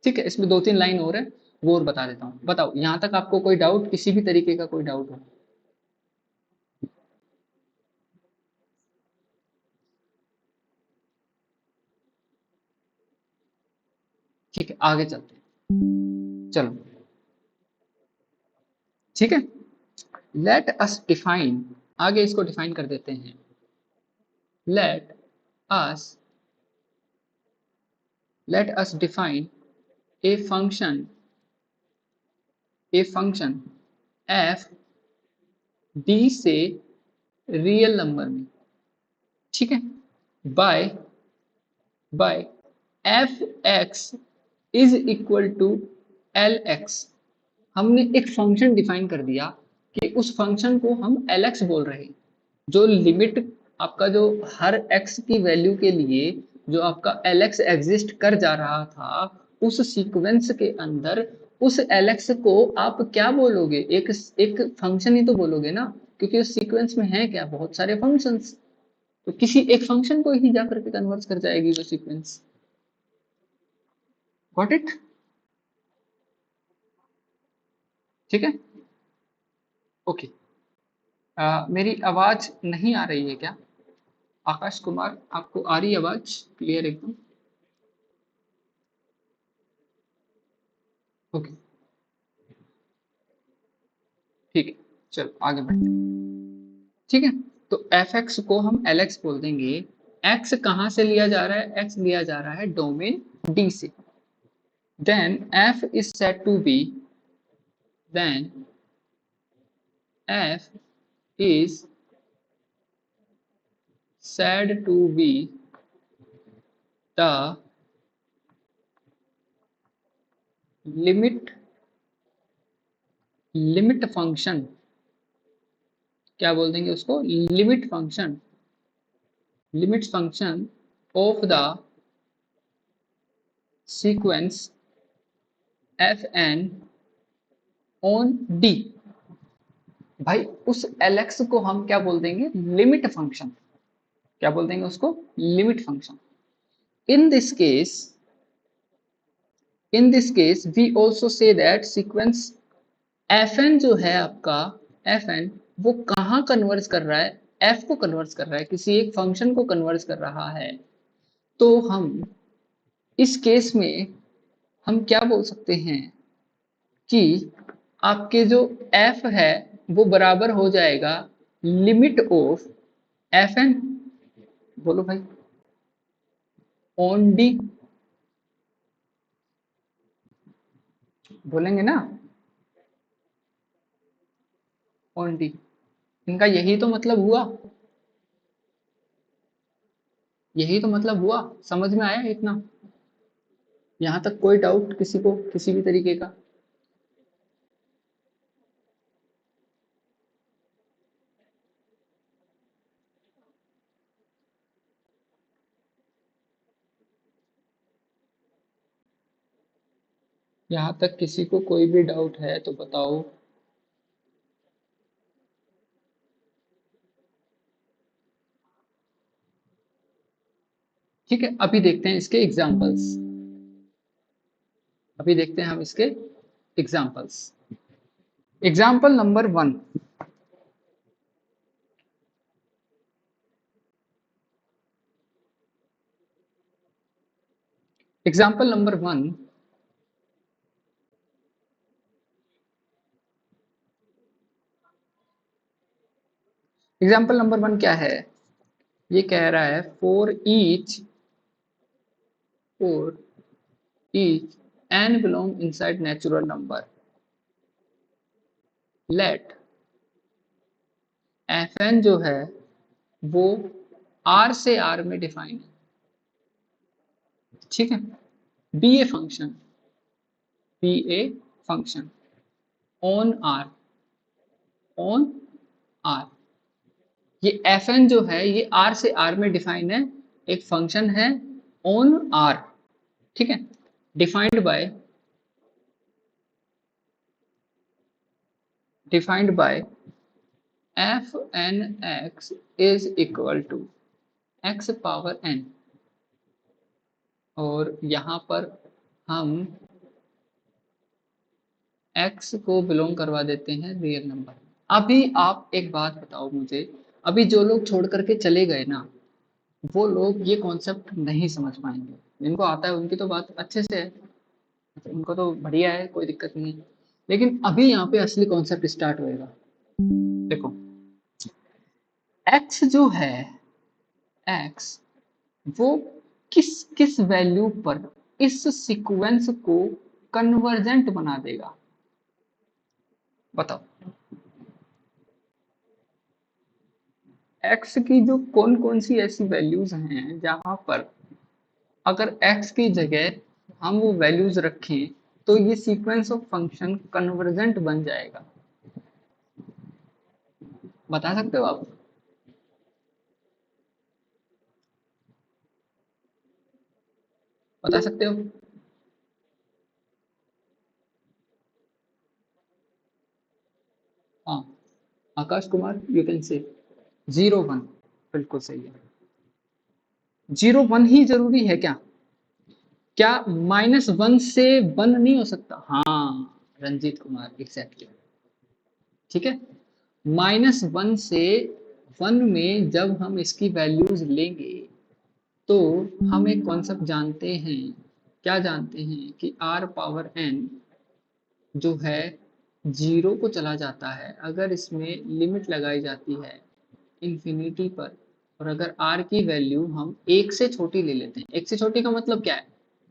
Speaker 1: ठीक है, इसमें 2-3 लाइन और है, वो और बता देता हूँ। बताओ यहां तक आपको कोई डाउट, किसी भी तरीके का कोई डाउट हो? ठीक है, आगे चलते हैं, चलो। ठीक है, लेट अस डिफाइन, आगे इसको डिफाइन कर देते हैं। Let us define a function f d से रियल नंबर में, ठीक है, by f x is equal to l x. हमने एक फंक्शन डिफाइन कर दिया कि उस फंक्शन को हम lx बोल रहे हैं। जो लिमिट आपका जो हर x की वैल्यू के लिए जो आपका lx एग्जिस्ट कर जा रहा था, उस सीक्वेंस के अंदर उस lx को आप क्या बोलोगे? एक फंक्शन ही तो बोलोगे ना, क्योंकि उस सीक्वेंस में है क्या, बहुत सारे फंक्शंस। तो किसी एक फंक्शन को ही जाकर के कन्वर्ट कर जाएगी वो सीक्वेंस। Got it? ठीक है, ओके। मेरी आवाज नहीं आ रही है क्या? आकाश कुमार, आपको आ रही आवाज क्लियर एकदम? ओके, ठीक है, चलो आगे बढ़ते हैं। ठीक है, तो एफ एक्स को हम एल एक्स बोल देंगे। एक्स कहां से लिया जा रहा है? एक्स लिया जा रहा है डोमेन डी से। Then f is said to be, then f is said to be the limit function, क्या बोल देंगे उसको? Limit function of the sequence f n on D. भाई उस एलेक्स को हम क्या बोल देंगे? Limit function. क्या बोल देंगे उसको? Limit function. In this case we also say that sequence fn जो है आपका, fn वो कहाँ कन्वर्ज कर रहा है? f को कन्वर्ज कर रहा है, किसी एक फंक्शन को कन्वर्ज कर रहा है। तो हम इस केस में हम क्या बोल सकते हैं कि आपके जो f है वो बराबर हो जाएगा लिमिट ऑफ fn, बोलो भाई, ऑन डी। बोलेंगे ना? ऑन डी, इनका यही तो मतलब हुआ, यही तो मतलब हुआ। समझ में आया इतना? यहां तक कोई डाउट किसी को, किसी भी तरीके का? यहां तक किसी को कोई भी डाउट है तो बताओ। ठीक है, अभी देखते हैं इसके एग्जांपल्स। अभी देखते हैं हम इसके examples. Example number 1, example number 1, example number 1 क्या है? ये कह रहा है for each n belong inside natural number, let fn जो है वो r से r में डिफाइन है। ठीक है, be a function on r। ये fn जो है ये r से r में डिफाइन है, एक फंक्शन है ऑन r। ठीक है, defined by f N x is equal to x power n, और यहाँ पर हम x को बिलोंग करवा देते हैं रियल नंबर। अभी आप एक बात बताओ मुझे, अभी जो लोग छोड़ करके चले गए ना, वो लोग ये कॉन्सेप्ट नहीं समझ पाएंगे। जिनको आता है उनकी तो बात अच्छे से है, उनको तो बढ़िया है, कोई दिक्कत नहीं है। लेकिन अभी यहाँ पे असली कॉन्सेप्ट स्टार्ट होएगा। देखो x जो है, x वो किस किस वैल्यू पर इस सीक्वेंस को कन्वर्जेंट बना देगा, बताओ। x की जो कौन कौन सी ऐसी वैल्यूज हैं जहां पर अगर x की जगह हम वो वैल्यूज रखें तो ये सीक्वेंस ऑफ फंक्शन कन्वर्जेंट बन जाएगा, बता सकते हो आप? बता सकते हो? हाँ, Akash Kumar you can say 0 1, बिल्कुल सही है। 0 1 ही जरूरी है क्या? क्या -1 से 1 नहीं हो सकता? हाँ रंजीत कुमार, एग्जैक्टली, ठीक है। -1 से 1 में जब हम इसकी वैल्यूज लेंगे तो हम एक कॉन्सेप्ट जानते हैं, क्या जानते हैं कि r पावर n जो है 0 को चला जाता है अगर इसमें लिमिट लगाई जाती है इंफिनिटी पर, और अगर r की वैल्यू हम 1 से छोटी ले लेते हैं। 1 से छोटी का मतलब क्या है?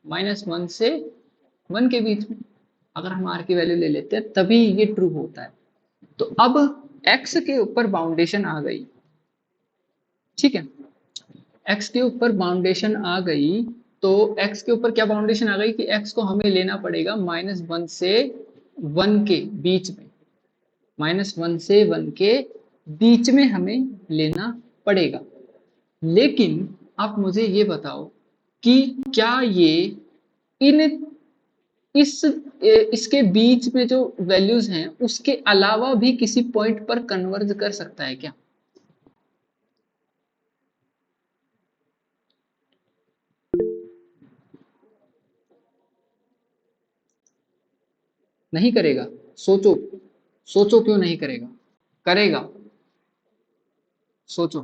Speaker 1: -1 से 1 के बीच में अगर हम r की वैल्यू ले लेते हैं तभी ये ट्रू होता है। तो अब x के ऊपर बाउंडेशन आ गई, ठीक है, x के ऊपर बाउंडेशन आ गई, तो x के ऊपर क्या बाउंडेशन आ गई कि x को हमें लेना पड़ेगा -1 से 1 के बीच में, -1 से 1 के बीच में हमें लेना पड़ेगा। लेकिन आप मुझे ये बताओ कि क्या ये इन इसके बीच में जो वैल्यूज हैं उसके अलावा भी किसी पॉइंट पर कन्वर्ज कर सकता है क्या? नहीं करेगा? सोचो, सोचो क्यों नहीं करेगा? करेगा, सोचो।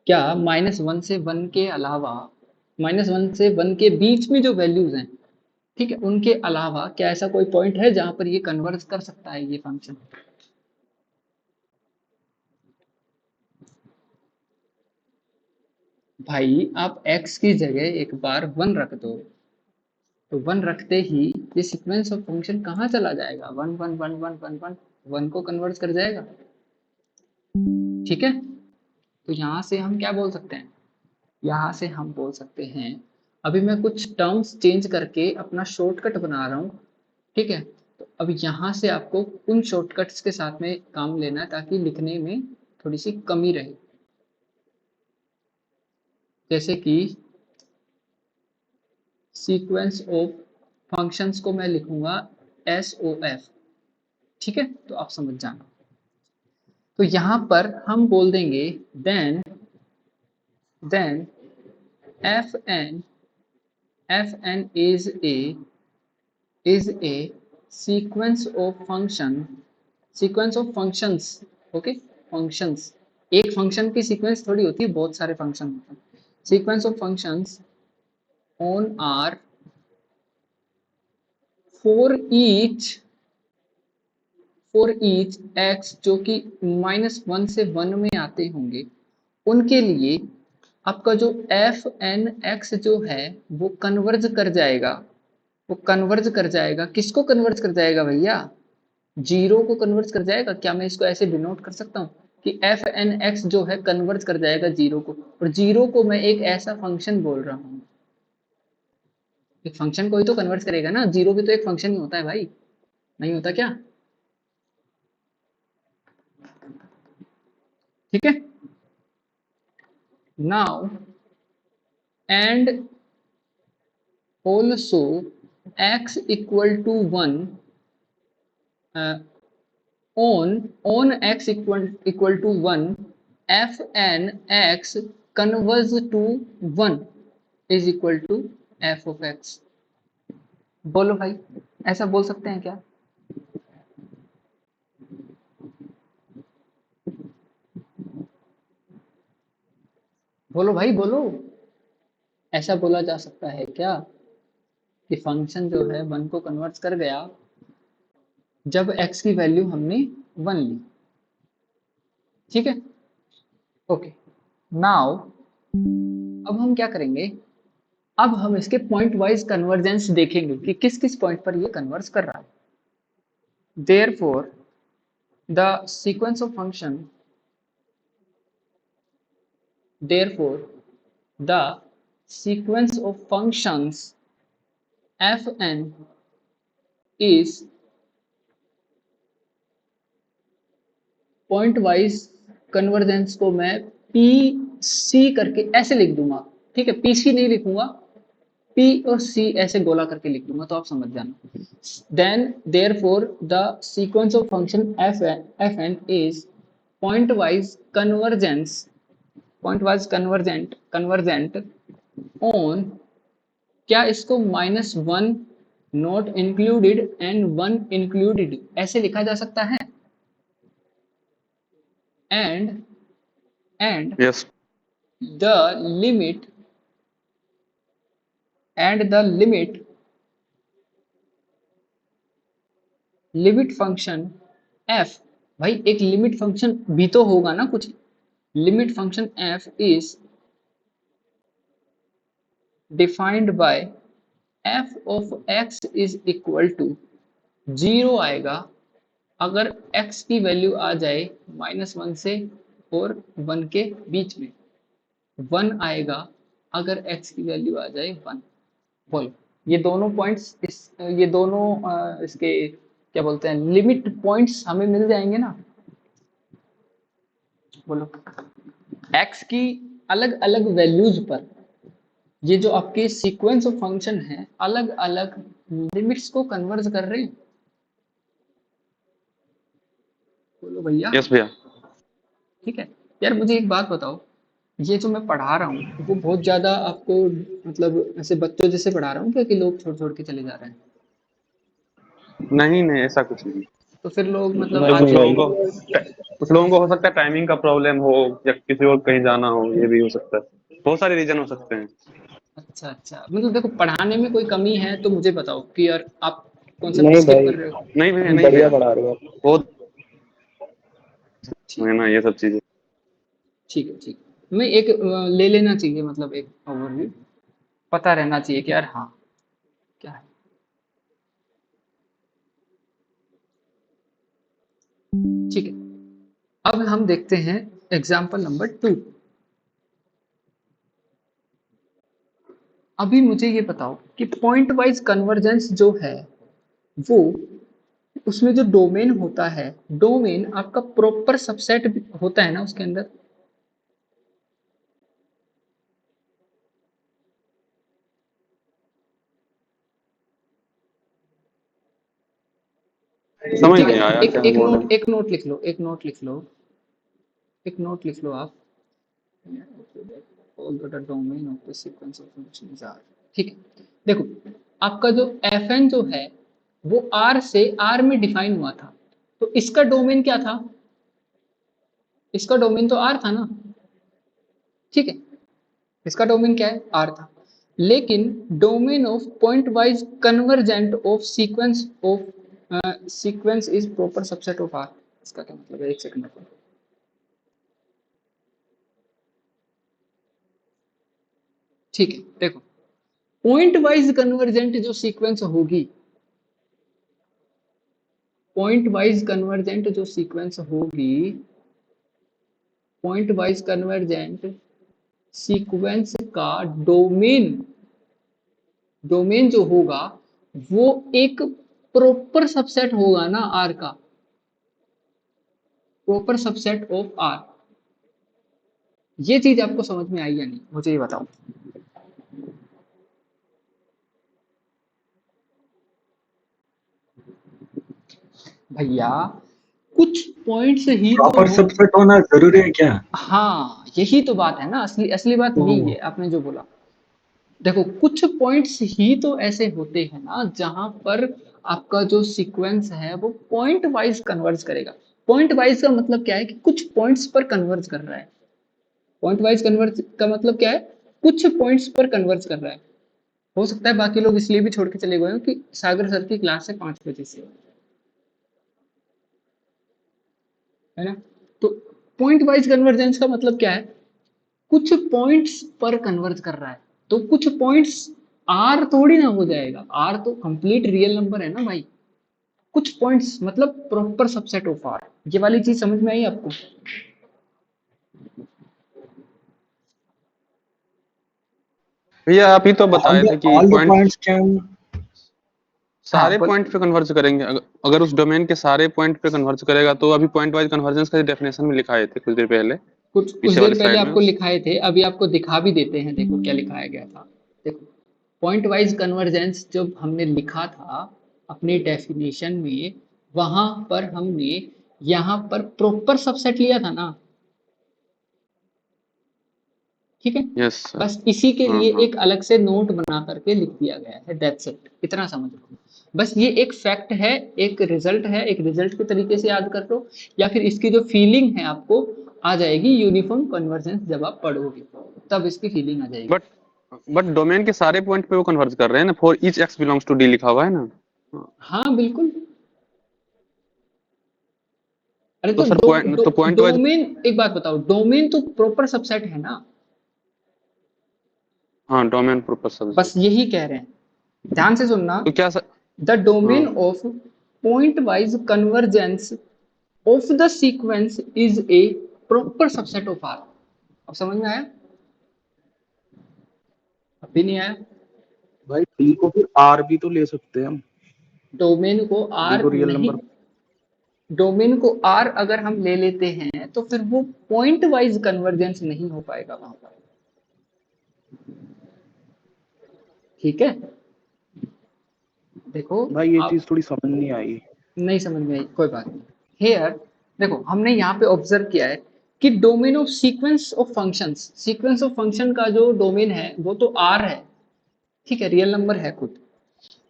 Speaker 1: क्या -1 से 1 के अलावा, -1 से 1 के बीच में जो वैल्यूज हैं, ठीक है, उनके अलावा क्या ऐसा कोई पॉइंट है जहां पर ये कन्वर्ज कर सकता है ये फंक्शन? भाई आप x की जगह एक बार 1 रख दो, तो 1 रखते ही ये सीक्वेंस ऑफ फंक्शन कहाँ चला जाएगा? 1 1 1 1 1 1 1 को कन्वर्ज कर जाएगा, ठीक है। तो यहां से हम क्या बोल सकते हैं? यहाँ से हम बोल सकते हैं, अभी मैं कुछ टर्म्स चेंज करके अपना शॉर्टकट बना रहा हूँ, ठीक है। तो अब यहाँ से आपको उन शॉर्टकट्स के साथ में काम लेना है ताकि लिखने में थोड़ी सी कमी रहे। जैसे कि सीक्वेंस ऑफ फंक्शंस को मैं लिखूंगा SOF, ठीक है, तो आप समझ जाना। तो यहाँ पर हम बोल देंगे then fn is a sequence of functions, okay, functions, एक फंक्शन की सीक्वेंस थोड़ी होती है, बहुत सारे फंक्शन होते हैं। Sequence of functions on R for each x जो कि -1 से 1 में आते होंगे, उनके लिए आपका जो fn(x) जो है वो कन्वर्ज कर जाएगा, वो कन्वर्ज कर जाएगा, किसको कन्वर्ज कर जाएगा भैया? 0 को कन्वर्ज कर जाएगा। क्या मैं इसको ऐसे डिनोट कर सकता हूँ कि fn(x) जो है कन्वर्ज कर जाएगा 0 को, और 0 को मैं एक ऐसा फंक्शन बोल रहा हूँ, एक फंक्शन को ही तो कन्वर्ज करेगा ना, 0 भी तो एक फंक्शन ही होता है भाई, नहीं होता क्या? ठीक है। Now and also x equal to 1 on x equal to 1 fn x converges to 1 is equal to f of x। बोलो भाई, ऐसा बोल सकते हैं क्या? बोलो भाई बोलो, ऐसा बोला जा सकता है क्या कि फंक्शन जो है 1 को कन्वर्ट कर गया जब x की वैल्यू हमने 1 ली? ठीक है, ओके। नाउ अब हम क्या करेंगे, अब हम इसके पॉइंट वाइज कन्वर्जेंस देखेंगे कि किस किस पॉइंट पर ये कन्वर्ज कर रहा है। Therefore the sequence of function therefore the sequence of functions fn is point wise convergence को मैं PC करके ऐसे लिख दूंगा, ठीक है? PC नहीं लिखूंगा, P और C ऐसे गोला करके लिख दूंगा, तो आप समझ जाना। Then therefore the sequence of function fn is pointwise convergence, pointwise convergent on, क्या इसको -1 नॉट इंक्लूडेड एंड 1 इंक्लूडेड ऐसे लिखा जा सकता है? And
Speaker 3: Yes.
Speaker 1: The limit function f, भाई एक लिमिट फंक्शन भी तो होगा ना कुछ। Limit function f is defined by f of x is equal to 0 आएगा अगर x की वैल्यू आ जाए -1 से और 1 के बीच में, 1 आएगा अगर x की वैल्यू आ जाए 1। बोलो, ये दोनों पॉइंट्स ये दोनों इसके क्या बोलते हैं, लिमिट पॉइंट्स हमें मिल जाएंगे ना? बोलो, x की अलग अलग वैल्यूज पर ये जो आपके सीक्वेंस ऑफ फंक्शन है अलग अलग लिमिट्स को कन्वर्ज कर रहे हैं। बोलो भैया।
Speaker 3: Yes भैया।
Speaker 1: ठीक है यार, मुझे एक बात बताओ, ये जो मैं पढ़ा रहा हूँ वो बहुत ज्यादा आपको मतलब ऐसे बच्चों जैसे पढ़ा रहा हूँ क्या कि लोग छोड़ छोड़ के चले जा रहे हैं?
Speaker 3: नहीं नहीं, ऐसा कुछ नहीं।
Speaker 1: तो फिर लोग मतलब
Speaker 3: तो
Speaker 1: आज
Speaker 3: कुछ लोगों को हो सकता है टाइमिंग का प्रॉब्लम हो, या किसी और कहीं जाना हो, ये भी हो सकता है। बहुत सारे रीजन हो सकते हैं।
Speaker 1: अच्छा अच्छा, मतलब देखो पढ़ाने में कोई कमी है तो मुझे बताओ कि यार आप कॉन्सेप्ट
Speaker 4: नहीं
Speaker 1: स्किप
Speaker 4: भाई,
Speaker 1: कर रहे हो।
Speaker 3: नहीं भैया, नहीं
Speaker 4: बढ़िया
Speaker 3: भैया,
Speaker 4: पढ़ा रहे हो आप।
Speaker 3: बहुत
Speaker 1: ठीक
Speaker 3: है ना ये सब चीजें।
Speaker 1: ठीक है ठीक है। मैं एक ले लेना चाहिए, मतलब एक ओवरव्यू पता रहना चाहिए कि यार हाँ क्या है। ठीक है, अब हम देखते हैं एग्जाम्पल नंबर 2। अभी मुझे ये बताओ कि पॉइंट वाइज कन्वर्जेंस जो है वो, उसमें जो डोमेन होता है, डोमेन आपका प्रॉपर सबसेट होता है ना उसके अंदर?
Speaker 3: समझ
Speaker 1: ठीक
Speaker 3: नहीं
Speaker 1: है,
Speaker 3: आया
Speaker 1: एक
Speaker 3: क्या
Speaker 1: एक
Speaker 3: बोल रहे
Speaker 1: नोट एक नोट लिख लो, एक नोट लिख लो, एक नोट लिख लो आप। All the domain of the sequence of functions R. ठीक है, देखो आपका जो fn जो है वो r से r में डिफाइन हुआ था, तो इसका डोमेन क्या था? इसका डोमेन तो r था ना, ठीक है? इसका डोमेन क्या है? r था। लेकिन domain of pointwise convergent of sequence is proper subset of r। इसका क्या मतलब है? एक सेकंड रुको। ठीक है, देखो पॉइंट वाइज कन्वर्जेंट जो सीक्वेंस होगी, पॉइंट वाइज कन्वर्जेंट जो सीक्वेंस होगी, पॉइंट वाइज कन्वर्जेंट सीक्वेंस का डोमेन, डोमेन जो होगा वो एक प्रॉपर सबसेट होगा ना आर का, प्रॉपर सबसेट ऑफ आर। ये चीज आपको समझ में आई या नहीं, मुझे ये बताओ। भैया कुछ पॉइंट्स ही तो
Speaker 4: प्रॉपर
Speaker 1: हो।
Speaker 4: सबसेट होना जरूरी है क्या?
Speaker 1: हाँ यही तो बात है ना, असली असली बात यही है आपने जो बोला। देखो कुछ पॉइंट्स ही तो ऐसे होते हैं ना जहां पर आपका जो सीक्वेंस है वो पॉइंट वाइज कन्वर्ज करेगा। पॉइंट वाइज का मतलब क्या है कि कुछ पॉइंट्स पर कन्वर्ज कर रहा है। पॉइंट वाइज कन्वर्ज का मतलब क्या है, कुछ पॉइंट्स पर कन्वर्ज कर रहा है। हो सकता है बाकी लोग इसलिए भी छोड़ के चले गए हो कि सागर सर की क्लास है 5 बजे से, है ना। तो पॉइंट वाइज कन्वर्जेंस का मतलब क्या है, कुछ पॉइंट्स पर कन्वर्ज कर रहा है। तो कुछ पॉइंट्स आर थोड़ी ना हो जाएगा, आर तो कंप्लीट रियल नंबर है ना भाई। कुछ पॉइंट्स मतलब प्रॉपर सबसेट ऑफ आर। ये वाली चीज समझ में आई आपको?
Speaker 3: भैया आप ही तो बताए थे कि
Speaker 4: all the
Speaker 3: point
Speaker 4: points can
Speaker 1: हाँ
Speaker 3: सारे पॉइंट पे कन्वर्ज करेंगे। अगर उस डोमेन के सारे पॉइंट पे कन्वर्ज करेगा तो अभी पॉइंट वाइज कन्वर्जेंस का डेफिनेशन में लिखाए थे कुछ देर पहले
Speaker 1: कुछ
Speaker 3: पीछे
Speaker 1: देर
Speaker 3: वाली
Speaker 1: पहले
Speaker 3: साइड में।
Speaker 1: आपको लिखाए थे, अभी आपको दिखा भी देते हैं। देखो क्या लिखाया गया था। देखो पॉइंट वाइज कन्वर्जेंस जब हमने लिखा था अपने डेफिनेशन में, वहां पर हमने यहाँ पर प्रॉपर सबसेट लिया था ना, ठीक है।
Speaker 3: Yes sir.
Speaker 1: बस इसी के
Speaker 3: हाँ
Speaker 1: लिए
Speaker 3: हाँ।
Speaker 1: एक अलग से नोट बना करके लिख दिया गया है, दैट्स इट। इतना समझ लो बस। ये एक फैक्ट है, एक रिजल्ट है, एक रिजल्ट के तरीके से याद कर लो, या फिर इसकी जो फीलिंग है आपको आ जाएगी यूनिफॉर्म कन्वर्जेंस। जब आप पढ़ोगे तब इसकी फीलिंग आ जाएगी।
Speaker 3: बट डोमेन के सारे पॉइंट पे वो कन्वर्ज कर रहे हैं ना, for each X belongs to D लिखा हुआ है ना।
Speaker 1: हाँ बिल्कुल। अरे
Speaker 3: तो
Speaker 1: तो
Speaker 3: सर पॉइंट तो पॉइंट वाइज।
Speaker 1: डोमेन, एक बात बताओ, डोमेन तो प्रॉपर सबसेट है ना।
Speaker 3: हाँ डोमेन पर्पस सब।
Speaker 1: बस यही कह रहे हैं, ध्यान से सुनना।
Speaker 3: तो क्या सर।
Speaker 1: द
Speaker 3: हाँ
Speaker 1: domain of pointwise convergence of the sequence is a proper subset of R. अब समझ में आया? अभी नहीं आया?
Speaker 5: भाई डी को फिर आर भी तो ले सकते हैं हम।
Speaker 1: डोमेन को
Speaker 5: डी को
Speaker 1: आर
Speaker 5: रियल
Speaker 1: नहीं,
Speaker 5: नंबर।
Speaker 1: डोमेन को आर अगर हम ले लेते हैं तो फिर वो पॉइंट वाइज कन्वर्जेंस नहीं हो पाएगा वहां पर, ठीक है। देखो
Speaker 5: भाई ये
Speaker 1: आप
Speaker 5: चीज थोड़ी समझ नहीं आई।
Speaker 1: नहीं समझ में आई, कोई बात नहीं। हेयर देखो हमने यहाँ पे ऑब्जर्व किया है कि domain of sequence of functions, sequence of function का जो डोमेन है वो तो आर है, ठीक है, रियल नंबर है खुद।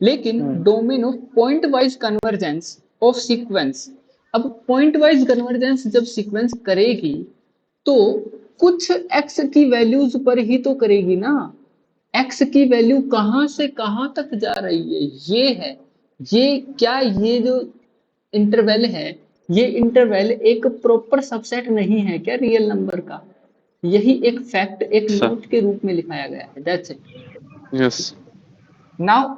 Speaker 1: लेकिन domain of pointwise convergence of sequence, अब पॉइंट वाइज कन्वर्जेंस जब सीक्वेंस करेगी तो कुछ एक्स की वैल्यूज पर ही तो करेगी ना। एक्स की वैल्यू कहां से कहां तक जा रही है, ये है। ये क्या, ये जो इंटरवल है, ये इंटरवल एक प्रॉपर सबसेट नहीं है क्या रियल नंबर का? यही एक फैक्ट एक
Speaker 3: सर।
Speaker 1: नोट के रूप में लिखाया गया है, दैट्स इट।
Speaker 3: यस।
Speaker 1: नाउ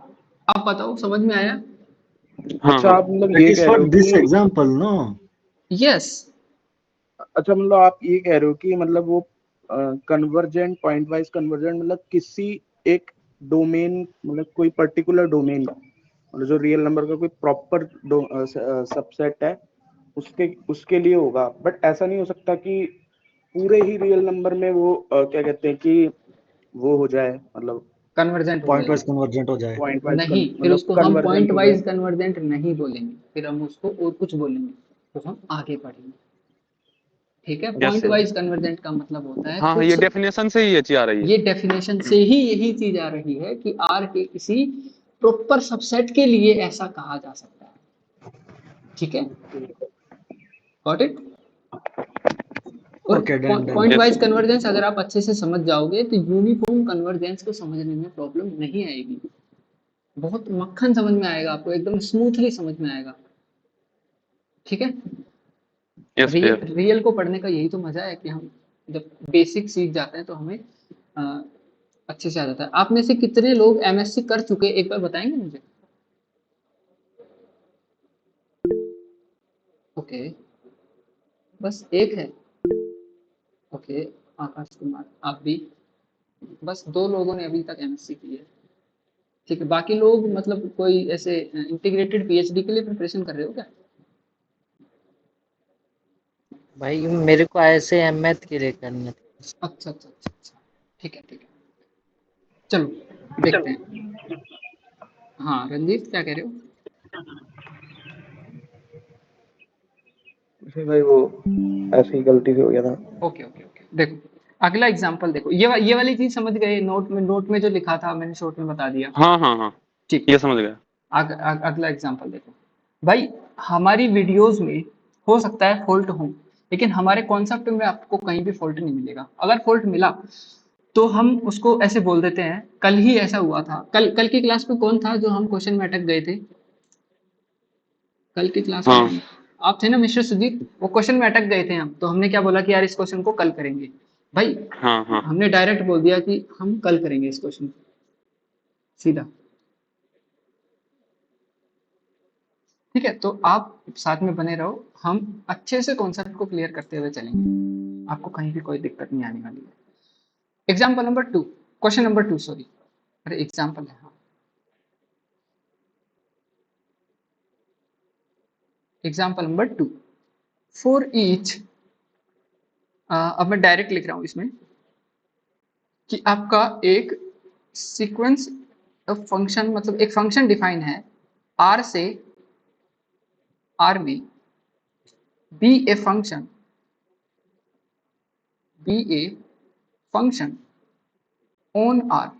Speaker 1: आप बताओ समझ में आया?
Speaker 3: हाँ
Speaker 5: अच्छा
Speaker 3: हाँ।
Speaker 5: आप मतलब
Speaker 4: दैट
Speaker 5: ये
Speaker 4: इज
Speaker 5: कह
Speaker 4: फॉर
Speaker 5: रहे हो
Speaker 4: दिस
Speaker 5: कि
Speaker 4: एग्जांपल नो।
Speaker 1: यस।
Speaker 5: अच्छा मतलब आप ये कह रहे हो कि मतलब वो कन्वर्जेंट पॉइंट वाइज कन्वर्जेंट मतलब किसी एक डोमेन मतलब कोई पर्टिकुलर डोमेन मतलब जो रियल नंबर का कोई प्रॉपर सबसेट है उसके उसके लिए होगा। बट ऐसा नहीं हो सकता कि पूरे ही रियल नंबर में वो क्या कहते हैं कि वो हो जाए मतलब
Speaker 1: कन्वर्जेंट हो
Speaker 4: पॉइंट
Speaker 1: जाए?
Speaker 4: वाइज कन्वर्जेंट हो जाए।
Speaker 5: पॉइंट वाइज
Speaker 1: नहीं, फिर
Speaker 5: मतलब
Speaker 1: उसको हम पॉइंट
Speaker 5: कन्वर्जेंट हो
Speaker 1: वाइज
Speaker 5: जाए।
Speaker 1: कन्वर्जेंट नहीं बोलेंगे, फिर हम उसको और कुछ बोलेंगे, तो हम आगे बढ़ेंगे, ठीक है।
Speaker 3: Yes
Speaker 1: point
Speaker 3: sir.
Speaker 1: Wise convergent का मतलब होता है
Speaker 3: हाँ हाँ, ये
Speaker 1: कुछ,
Speaker 3: डेफिनेशन से ही ये चीज आ रही है।
Speaker 1: ये डेफिनेशन से ही यही चीज आ रही है कि आर के किसी प्रॉपर सबसेट के लिए ऐसा कहा जा सकता है, ठीक है। Got it? और
Speaker 4: okay done done.
Speaker 1: Point
Speaker 3: yes
Speaker 1: wise
Speaker 3: sir.
Speaker 1: Convergence अगर आप अच्छे से समझ जाओगे तो यूनिफॉर्म कन्वर्जेंस को समझने में प्रॉब्लम नहीं आएगी। बहुत मक्खन समझ में आएगा आपको, एकदम स्मूथली समझ में आएगा, ठीक है।
Speaker 3: यस भैया।
Speaker 1: रियल को पढ़ने का यही तो मजा है कि हम जब बेसिक सीख जाते हैं तो हमें अ, अच्छे से आ जाता है। आप में से कितने लोग एमएससी कर चुके, एक बार बताएंगे मुझे? ओके, बस एक है। ओके, आकाश कुमार आप भी। बस 2 लोगों ने अभी तक एमएससी की है, ठीक है। बाकी लोग मतलब कोई ऐसे इंटीग्रेटेड पीएचडी के लिए प्रिपरेशन कर रहे हो क्या?
Speaker 6: भाई मेरे को ऐसे एमएथ के लिए करना था।
Speaker 1: अच्छा अच्छा अच्छा अच्छा, ठीक है ठीक है। चलो देखते हैं। हाँ रंजीत क्या कह रहे हो?
Speaker 5: फिर भाई वो ऐसे ही गलती से हो गया था।
Speaker 1: ओके ओके ओके, देखो अगला एग्जांपल देखो, ये वाली चीज समझ गए, नोट में जो लिखा था मैंने शॉर्ट में बता दिया।
Speaker 3: हाँ हाँ हाँ,
Speaker 1: ठीक,
Speaker 3: ये समझ गया।
Speaker 1: अगला एग्जांपल देखो भाई, हमारी वीडियोस में हो सकता है फॉल्ट हो, लेकिन हमारे कॉन्सेप्ट में आपको कहीं भी फॉल्ट नहीं मिलेगा। अगर फॉल्ट मिला तो हम उसको ऐसे बोल देते हैं, कल ही ऐसा हुआ था। कल की क्लास में कौन था जो हम क्वेश्चन में अटक गए थे? कल की क्लास
Speaker 3: हाँ
Speaker 1: में आप थे ना मिस्टर सुजीत, वो क्वेश्चन में अटक गए थे हम, तो हमने क्या बोला कि यार इस क्वेश्चन को कल करेंगे। भाई
Speaker 3: हाँ हाँ,
Speaker 1: हमने डायरेक्ट बोल दिया कि हम कल करेंगे इस क्वेश्चन को, सीधा। ठीक है, तो आप साथ में बने रहो, हम अच्छे से कॉन्सेप्ट को क्लियर करते हुए चलेंगे, आपको कहीं भी कोई दिक्कत नहीं आने वाली है। Example number 2, question number 2, sorry, अरे एग्जाम्पल है, हाँ, एग्जाम्पल नंबर 2, फॉर ईच, अब मैं डायरेक्ट लिख रहा हूं इसमें कि आपका एक सीक्वेंस ऑफ फंक्शन, मतलब एक फंक्शन डिफाइन है आर से आर में, be a function on R,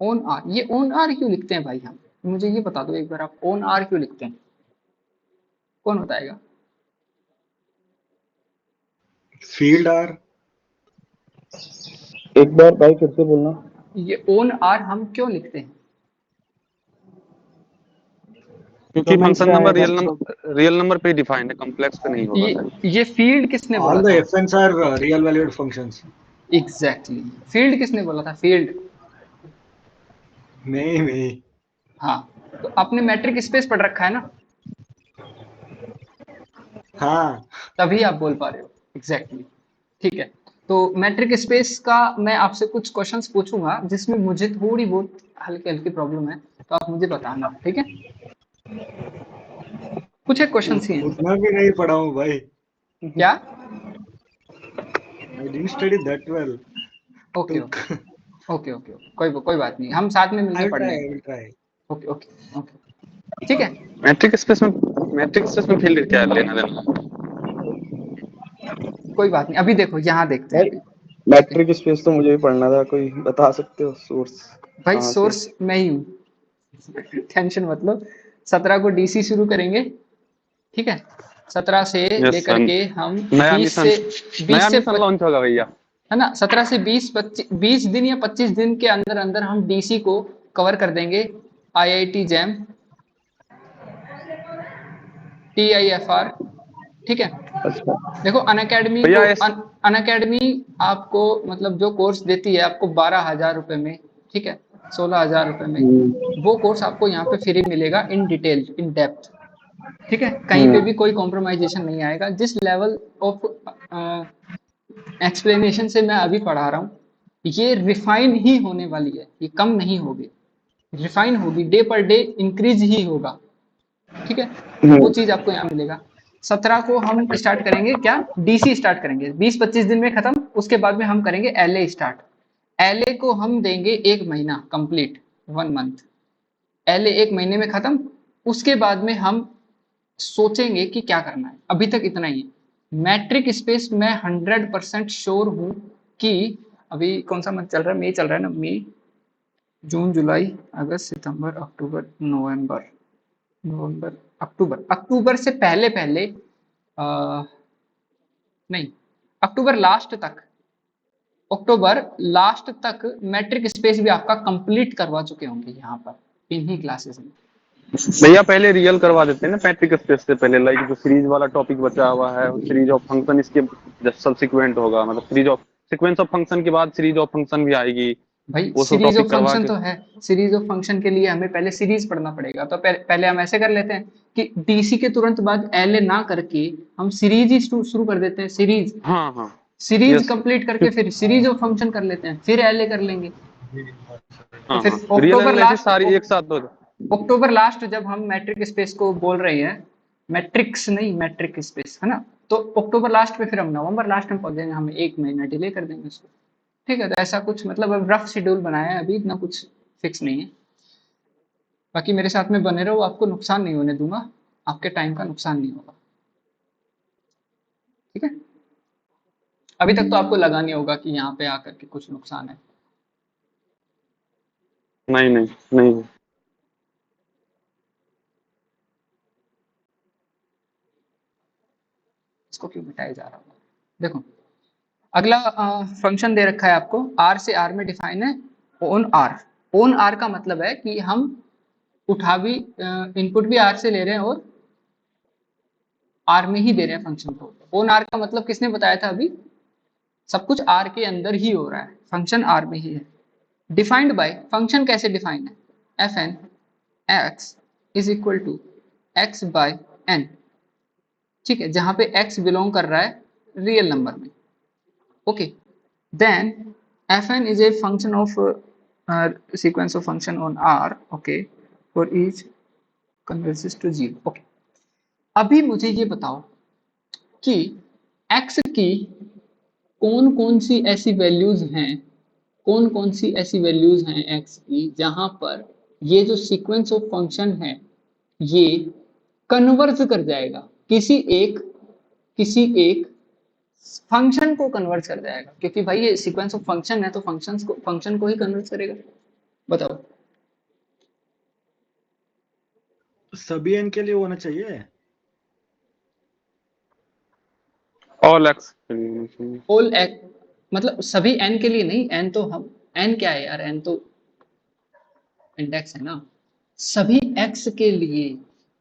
Speaker 1: on R. ये ऑन आर क्यों लिखते हैं भाई हम? मुझे ये बता दो एक बार, आप ऑन आर क्यों लिखते हैं? कौन बताएगा?
Speaker 4: Field R.
Speaker 5: एक बार भाई फिर से बोलना।
Speaker 1: ये ऑन आर हम क्यों लिखते हैं?
Speaker 3: क्योंकि
Speaker 5: कमेंट
Speaker 3: फंक्शन
Speaker 5: क्या
Speaker 3: नंबर
Speaker 5: आएगा?
Speaker 3: रियल नंबर पे डिफाइंड है, कॉम्प्लेक्स पे नहीं होगा सर।
Speaker 1: ये फील्ड किसने बोला
Speaker 4: ऑल द
Speaker 1: था?
Speaker 4: Fns are real valued functions.
Speaker 1: Exactly, field किसने बोला था? फील्ड।
Speaker 4: नहीं
Speaker 1: हाँ, तो आपने मैट्रिक स्पेस पढ़ रखा है ना,
Speaker 4: हाँ,
Speaker 1: तभी आप बोल पा रहे हो। एग्जैक्टली, ठीक है। तो मैट्रिक स्पेस का मैं आपसे कुछ क्वेश्चंस पूछूंगा जिसमें मुझे थोड़ी बहुत हल्की हल्की प्रॉब्लम है, तो आप मुझे बताना, ठीक है? कुछ एक क्वेश्चन ही हैं।
Speaker 4: उतना भी नहीं पढ़ा हूँ भाई।
Speaker 1: क्या?
Speaker 4: I didn't study that well.
Speaker 1: Okay
Speaker 4: तो
Speaker 1: ओके ओके ओके, कोई बात नहीं, हम साथ में मिलके पढ़
Speaker 4: आई
Speaker 1: लेंगे।
Speaker 4: Will try.
Speaker 1: Okay okay okay, ठीक है।
Speaker 3: मैट्रिक स्पेस में फील्ड क्या लेना देना?
Speaker 1: कोई बात नहीं, अभी देखो यहाँ देखते हैं
Speaker 5: भाई
Speaker 1: अभी, ठीक है
Speaker 5: मैट्रिक स्पेस तो मुझे भी पढ़ना था, कोई बता सकते हो सोर्स
Speaker 1: भाई?
Speaker 5: कहाँ से?
Speaker 1: सोर्स मैं ही हूँ, टेंशन मतलब। 17 को डीसी शुरू करेंगे, ठीक है? 17 से
Speaker 3: यस
Speaker 1: लेकर
Speaker 3: सर,
Speaker 1: के हम
Speaker 3: नया
Speaker 1: 20
Speaker 3: मिशन
Speaker 1: से
Speaker 3: नया
Speaker 1: 20 से
Speaker 3: मिशन लॉन्च होगा भैया।
Speaker 1: है ना, 17 से 20 दिन या 25 दिन के अंदर अंदर हम डीसी को कवर कर देंगे। आईआईटी जैम, टीआईएफआर, ठीक है?
Speaker 5: अच्छा।
Speaker 1: देखो
Speaker 3: भैया इस
Speaker 1: अनअकैडमी आपको मतलब जो कोर्स देती है आपको 12,000 रुपए में, ठीक है, 16,000 रुपए में, वो कोर्स आपको यहाँ पे फ्री मिलेगा, इन डिटेल, इन डेप्थ, ठीक है? कहीं पे भी कोई कॉम्प्रोमाइजेशन नहीं आएगा। जिस लेवल ऑफ एक्सप्लेनेशन से मैं अभी पढ़ा रहा हूँ, ये रिफाइन ही होने वाली है, ये कम नहीं होगी, रिफाइन होगी, डे पर डे इंक्रीज ही होगा, ठीक है? वो चीज आपको यहाँ मिलेगा। 17 को हम स्टार्ट करेंगे क्या, डीसी स्टार्ट करेंगे, 20-25 दिन में खत्म। उसके बाद में हम करेंगे एलए स्टार्ट। एलए को हम देंगे 1 महीना कंप्लीट, 1 मंथ। एलए 1 महीने में खत्म। उसके बाद में हम सोचेंगे कि क्या करना है। अभी तक इतना ही है। मैट्रिक स्पेस में 100% श्योर हूं कि अभी कौन सा मंथ चल रहा है? मई चल रहा है ना, मई, जून, जुलाई, अगस्त, सितंबर, अक्टूबर, नवंबर, अक्टूबर से पहले पहले, नहीं, अक्टूबर लास्ट तक मैट्रिक स्पेस भी आपका कंप्लीट करवा चुके होंगे यहाँ पर, इन्हीं क्लासेस में।
Speaker 3: भैया पहले रियल करवा देते हैं ना मैट्रिक स्पेस से पहले, लाइक जो सीरीज वाला टॉपिक बचा हुआ है, सीरीज ऑफ फंक्शन इसके जस्ट सब्सिक्वेंट होगा, मतलब सीक्वेंस ऑफ फंक्शन के बाद सीरीज ऑफ फंक्शन भी आएगी,
Speaker 1: भाई
Speaker 3: वो सब
Speaker 1: सीरीज ऑफ
Speaker 3: टॉपिक करवा
Speaker 1: फंक्शन
Speaker 3: के।
Speaker 1: तो है, सीरीज ऑफ फंक्शन के लिए हमें पहले सीरीज पढ़ना पड़ेगा। तो पहले हम ऐसे कर लेते हैं कि डीसी के तुरंत बाद एलए ना करके हम सीरीज ही शुरू कर देते हैं। सीरीज
Speaker 3: हाँ हाँ,
Speaker 1: सीरीज
Speaker 3: यस।
Speaker 1: कंप्लीट करके फिर सीरीज ऑफ फंक्शन कर लेते हैं, फिर एलए कर लेंगे। तो
Speaker 3: हाँ
Speaker 1: फिर
Speaker 3: हाँ, रियल एनालिसिस सारी एक साथ हो।
Speaker 1: अक्टूबर लास्ट जब हम मैट्रिक स्पेस को बोल रहे हैं, मैट्रिक्स नहीं मैट्रिक स्पेस, है ना? तो अक्टूबर लास्ट पे फिर हम नवंबर लास्ट में पहुंच जाएंगे, हम 1 महीना डिले कर देंगे उसको, ठीक है? तो ऐसा कुछ मतलब अब रफ शेड्यूल बनाया है, अभी इतना कुछ फिक्स नहीं है। बाकी मेरे साथ में बने रहो, आपको नुकसान नहीं होने दूंगा, आपके टाइम का नुकसान नहीं होगा। ठीक है, अभी तक तो आपको लगा नहीं होगा कि यहाँ पे आकर के कुछ नुकसान है।
Speaker 3: नहीं नहीं नहीं।
Speaker 1: इसको क्यों मिटाया जा रहा है? देखो, अगला फंक्शन दे रखा है आपको, आर से आर में डिफाइन है ओन आर। ओन आर का मतलब है कि हम उठा भी इनपुट भी आर से ले रहे हैं और आर में ही दे रहे हैं फंक्शन को। ओन आर का मतलब किसने बताया था अभी? सब कुछ आर के अंदर ही हो रहा है, फंक्शन आर में ही है। डिफाइंड बाय, फंक्शन कैसे डिफाइन है? F N x is equal to X by N, ठीक है, जहां पे x बिलोंग कर रहा है रियल नंबर में। Okay, then fn is a function of sequence of function on R, okay, for each converges to 0. Okay, अभी मुझे ये बताओ कि x की कौन कौन सी ऐसी वैल्यूज हैं, कौन कौन सी ऐसी वैल्यूज हैं x की जहां पर ये जो सीक्वेंस ऑफ फंक्शन है ये कन्वर्ज कर जाएगा किसी एक फंक्शन को कन्वर्ट कर जाएगा, क्योंकि भाई ये सीक्वेंस ऑफ फंक्शन है तो फंक्शन को ही कन्वर्ट करेगा। बताओ।
Speaker 4: सभी एन के लिए होना चाहिए।
Speaker 3: All x.
Speaker 1: ऑल एक्स मतलब सभी एन के लिए नहीं, एन तो हम एन क्या है यार, एन तो इंडेक्स है ना। सभी एक्स के लिए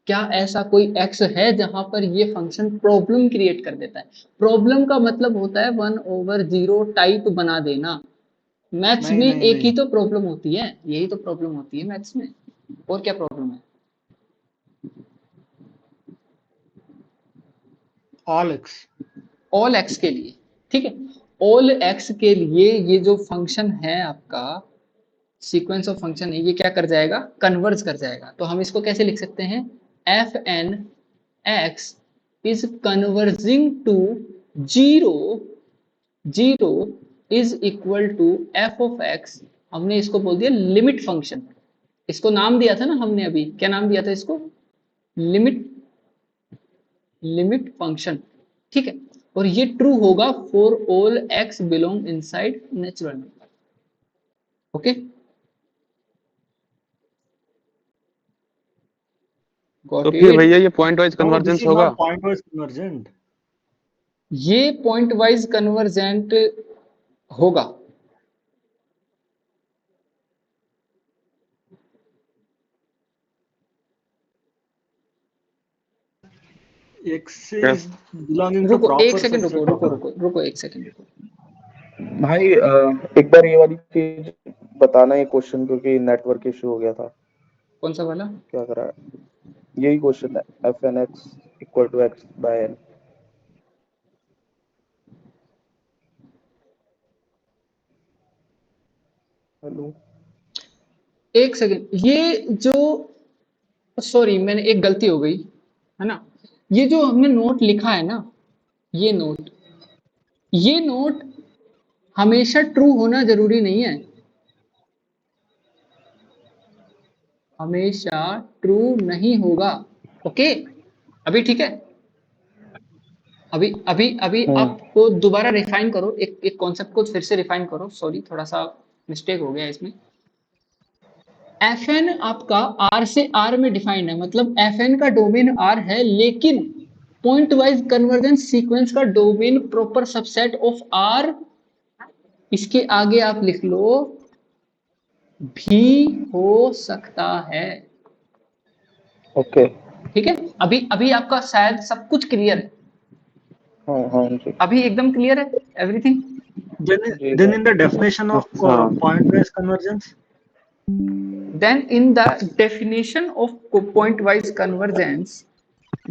Speaker 1: क्या ऐसा कोई एक्स है जहां पर ये फंक्शन प्रॉब्लम क्रिएट कर देता है? प्रॉब्लम का मतलब होता है 1/0 टाइप बना देना। मैथ्स
Speaker 4: नहीं
Speaker 1: में
Speaker 4: नहीं
Speaker 1: एक ही
Speaker 4: नहीं,
Speaker 1: तो प्रॉब्लम होती है, यही तो प्रॉब्लम होती है मैथ्स में, और क्या प्रॉब्लम है?
Speaker 4: All x.
Speaker 1: ऑल एक्स के लिए, ठीक है, ऑल एक्स के लिए ये जो फंक्शन है आपका, सीक्वेंस ऑफ फंक्शन है, ये क्या कर जाएगा? कन्वर्ज कर जाएगा। तो हम इसको कैसे लिख सकते हैं? F N x is converging to zero, zero is equal to F of X. हमने इसको बोल दिया लिमिट फंक्शन। इसको नाम दिया था ना हमने अभी, क्या नाम दिया था इसको? लिमिट, लिमिट फंक्शन, ठीक है। और ये ट्रू होगा for all x belong inside natural number. Okay,
Speaker 3: तो
Speaker 1: गॉट
Speaker 3: फिर
Speaker 1: इट?
Speaker 3: भैया ये pointwise
Speaker 4: no, this
Speaker 3: convergence
Speaker 4: is
Speaker 3: होगा?
Speaker 4: Not pointwise convergent.
Speaker 1: ये पॉइंट वाइज कन्वर्जेंट होगा।
Speaker 4: एक्स इज बिलोंगिंग टू
Speaker 1: रुको एक
Speaker 4: प्रॉपर
Speaker 1: सेकंड, रुको
Speaker 4: सबसेट
Speaker 1: रुको
Speaker 4: होगा।
Speaker 1: रुको रुको एक सेकंड रुको।
Speaker 5: भाई एक बार ये वाली चीज बताना, ये क्वेश्चन, क्योंकि नेटवर्क इशू हो गया था।
Speaker 1: कौन सा वाला?
Speaker 5: क्या करा है? यही क्वेश्चन है, F N X equal to X by N. Hello,
Speaker 1: एक सेकंड, ये जो, सॉरी मैंने एक गलती हो गई है ना, ये जो हमने नोट लिखा है ना, ये नोट, ये नोट हमेशा ट्रू होना जरूरी नहीं है, हमेशा ट्रू नहीं होगा। ओके, अभी ठीक है, अभी अभी अभी आपको दोबारा रिफाइन करो, एक कॉन्सेप्ट को फिर से रिफाइन करो, सॉरी थोड़ा सा मिस्टेक हो गया इसमें। एफ एन आपका आर से आर में डिफाइंड है, मतलब एफ एन का डोमेन आर है, लेकिन पॉइंट वाइज कन्वर्जेंस सीक्वेंस का domain proper subset of R, इसके आगे आप लिख लो भी हो सकता है।
Speaker 5: ओके।
Speaker 1: ठीक है, अभी अभी आपका शायद सब कुछ क्लियर है,
Speaker 5: हाँ हाँ जी
Speaker 1: अभी एकदम क्लियर है एवरीथिंग।
Speaker 5: जी
Speaker 4: Then in the definition of
Speaker 3: हाँ।
Speaker 4: point wise convergence,
Speaker 1: Then in the definition of point wise convergence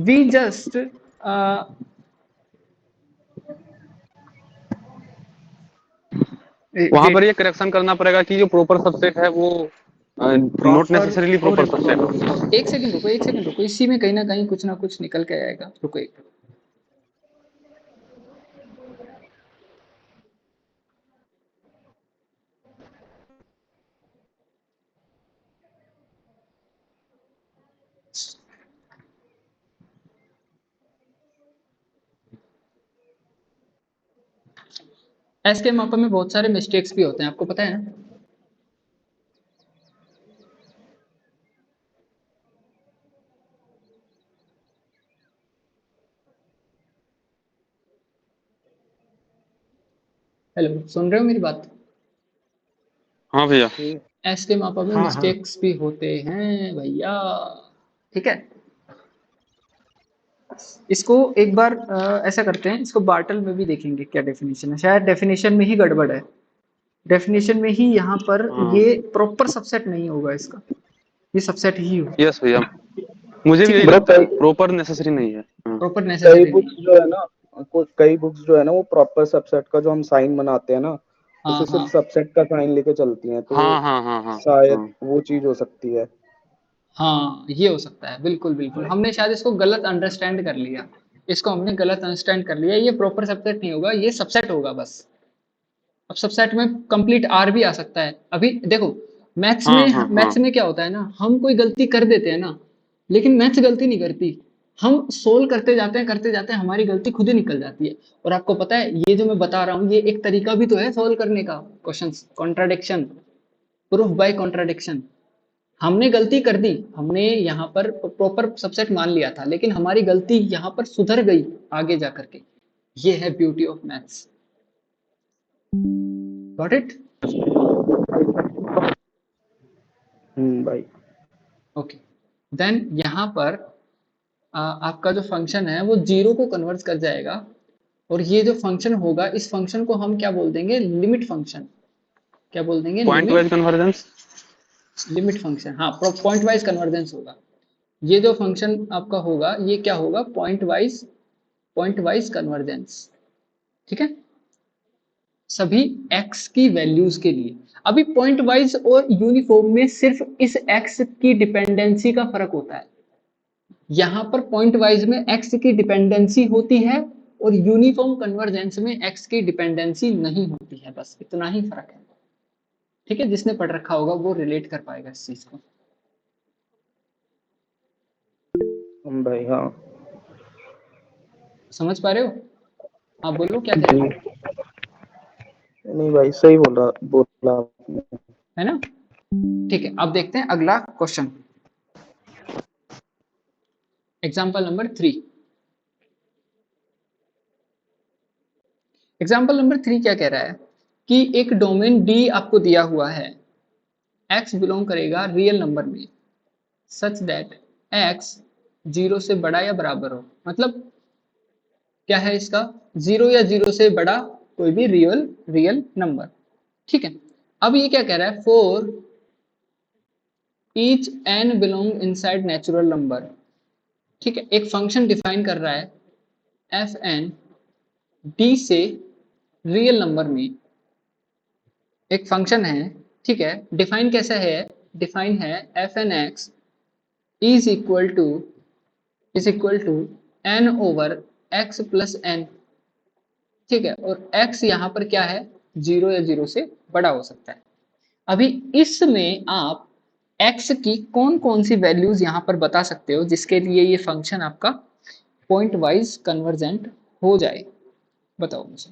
Speaker 1: we just
Speaker 3: वहां पर
Speaker 1: wait,
Speaker 3: ये करेक्शन करना पड़ेगा कि जो प्रॉपर सबसेट है वो not
Speaker 4: proper
Speaker 3: necessarily
Speaker 4: or
Speaker 3: proper subset हो।
Speaker 4: improper.
Speaker 1: एक सेकंड रुको, एक सेकंड रुको, इसी में कहीं ना कहीं कुछ ना कुछ निकल के आएगा, रुको एक। एस के मापा में बहुत सारे मिस्टेक्स भी होते हैं, आपको पता है ना? हेलो, सुन रहे हो मेरी बात?
Speaker 3: हाँ भैया।
Speaker 1: एस के मापा में
Speaker 4: हाँ, हाँ।
Speaker 1: मिस्टेक्स भी होते हैं भैया, ठीक है। इसको एक बार ऐसा करते हैं, इसको बार्टल में भी देखेंगे क्या डेफिनेशन है। शायद डेफिनेशन में ही गड़बड़ है, डेफिनेशन में ही यहाँ पर
Speaker 3: हाँ।
Speaker 1: ये प्रॉपर सबसेट नहीं होगा इसका, ये सबसेट ही हो,
Speaker 3: यस भैया, मुझे भी
Speaker 1: ठीक
Speaker 3: यही
Speaker 1: है।
Speaker 3: लगता है, प्रॉपर नेसेसरी नहीं है। हाँ।
Speaker 1: प्रॉपर
Speaker 5: कई
Speaker 1: नेसेसरी
Speaker 5: बुक्स
Speaker 1: नहीं।
Speaker 5: जो है ना, कई बुक्स जो है ना वो प्रॉपर सबसेट का जो हम साइन बनाते हैं ना,
Speaker 1: हाँ
Speaker 5: उसे सिर्फ
Speaker 1: हाँ
Speaker 5: सबसेट का साइन लेके चलती हैं, तो
Speaker 3: हाँ हाँ हाँ हाँ
Speaker 5: शायद
Speaker 3: हाँ।
Speaker 5: वो चीज हो सकती है।
Speaker 1: हाँ, ये हो सकता है, बिल्कुल बिल्कुल। हमने शायद इसको गलत अंडरस्टैंड कर लिया, इसको हमने गलत अंडरस्टैंड कर लिया। ये प्रॉपर सबसेट नहीं होगा, ये सबसेट होगा बस। अब सबसेट में कंप्लीट आर भी आ सकता है। अभी देखो, मैथ्स
Speaker 3: हाँ
Speaker 1: में
Speaker 3: हाँ हाँ।
Speaker 1: मैथ्स में क्या होता है ना, हम कोई गलती कर देते हैं ना, लेकिन मैथ्स गलती नहीं करती। हम सोल्व करते जाते हैं हमारी गलती खुद ही निकल जाती है। और आपको पता है, ये जो मैं बता रहा हूँ, ये एक तरीका भी तो है सोल्व करने का questions, contradiction, proof by contradiction. हमने गलती कर दी, हमने यहाँ पर प्रॉपर सबसेट मान लिया था, लेकिन हमारी गलती यहाँ पर सुधर गई आगे जा करके। ये है beauty of maths. Got it?
Speaker 5: भाई।
Speaker 1: ओके, देन यहाँ पर आपका जो फंक्शन है वो जीरो को कन्वर्ट कर जाएगा, और ये जो फंक्शन होगा, इस फंक्शन को हम क्या बोल देंगे? Limit function. क्या बोल देंगे?
Speaker 3: Point wise convergence.
Speaker 1: Limit function, हाँ, पॉइंट वाइज कन्वर्जेंस होगा। ये जो फंक्शन आपका होगा, ये क्या होगा? पॉइंट वाइज कन्वर्जेंस, ठीक है, सभी x की वैल्यूज के लिए। अभी पॉइंट वाइज और यूनिफॉर्म में सिर्फ इस x की डिपेंडेंसी का फर्क होता है। यहां पर पॉइंट वाइज में x की डिपेंडेंसी होती है, और यूनिफॉर्म कन्वर्जेंस में x की डिपेंडेंसी नहीं होती है। बस इतना ही फर्क है, ठीक है। जिसने पढ़ रखा होगा वो रिलेट कर पाएगा इस चीज को।
Speaker 5: भाई हाँ।
Speaker 1: समझ पा रहे हो? आप बोलो क्या कह रहे हो,
Speaker 5: नहीं भाई, सही बोला आपने।
Speaker 1: है ना? ठीक है, अब देखते हैं अगला question, example number 3। Example number 3 क्या कह रहा है कि एक डोमेन डी आपको दिया हुआ है, x बिलोंग करेगा रियल नंबर में, सच दैट x 0 से बड़ा या बराबर हो। मतलब क्या है इसका? 0 या 0 से बड़ा कोई भी रियल नंबर, ठीक है। अब ये क्या कह रहा है? For each n belong inside natural number, ठीक है। एक फंक्शन डिफाइन कर रहा है एफ एन डी से रियल नंबर में, एक फंक्शन है, ठीक है। डिफाइन कैसा है? डिफाइन है F N x is equal to N over X plus N, ठीक है। और x यहाँ पर क्या है? 0 या 0 से बड़ा हो सकता है। अभी इसमें आप x की कौन कौन सी वैल्यूज यहाँ पर बता सकते हो जिसके लिए ये फंक्शन आपका पॉइंट वाइज कन्वर्जेंट हो जाए? बताओ मुझे।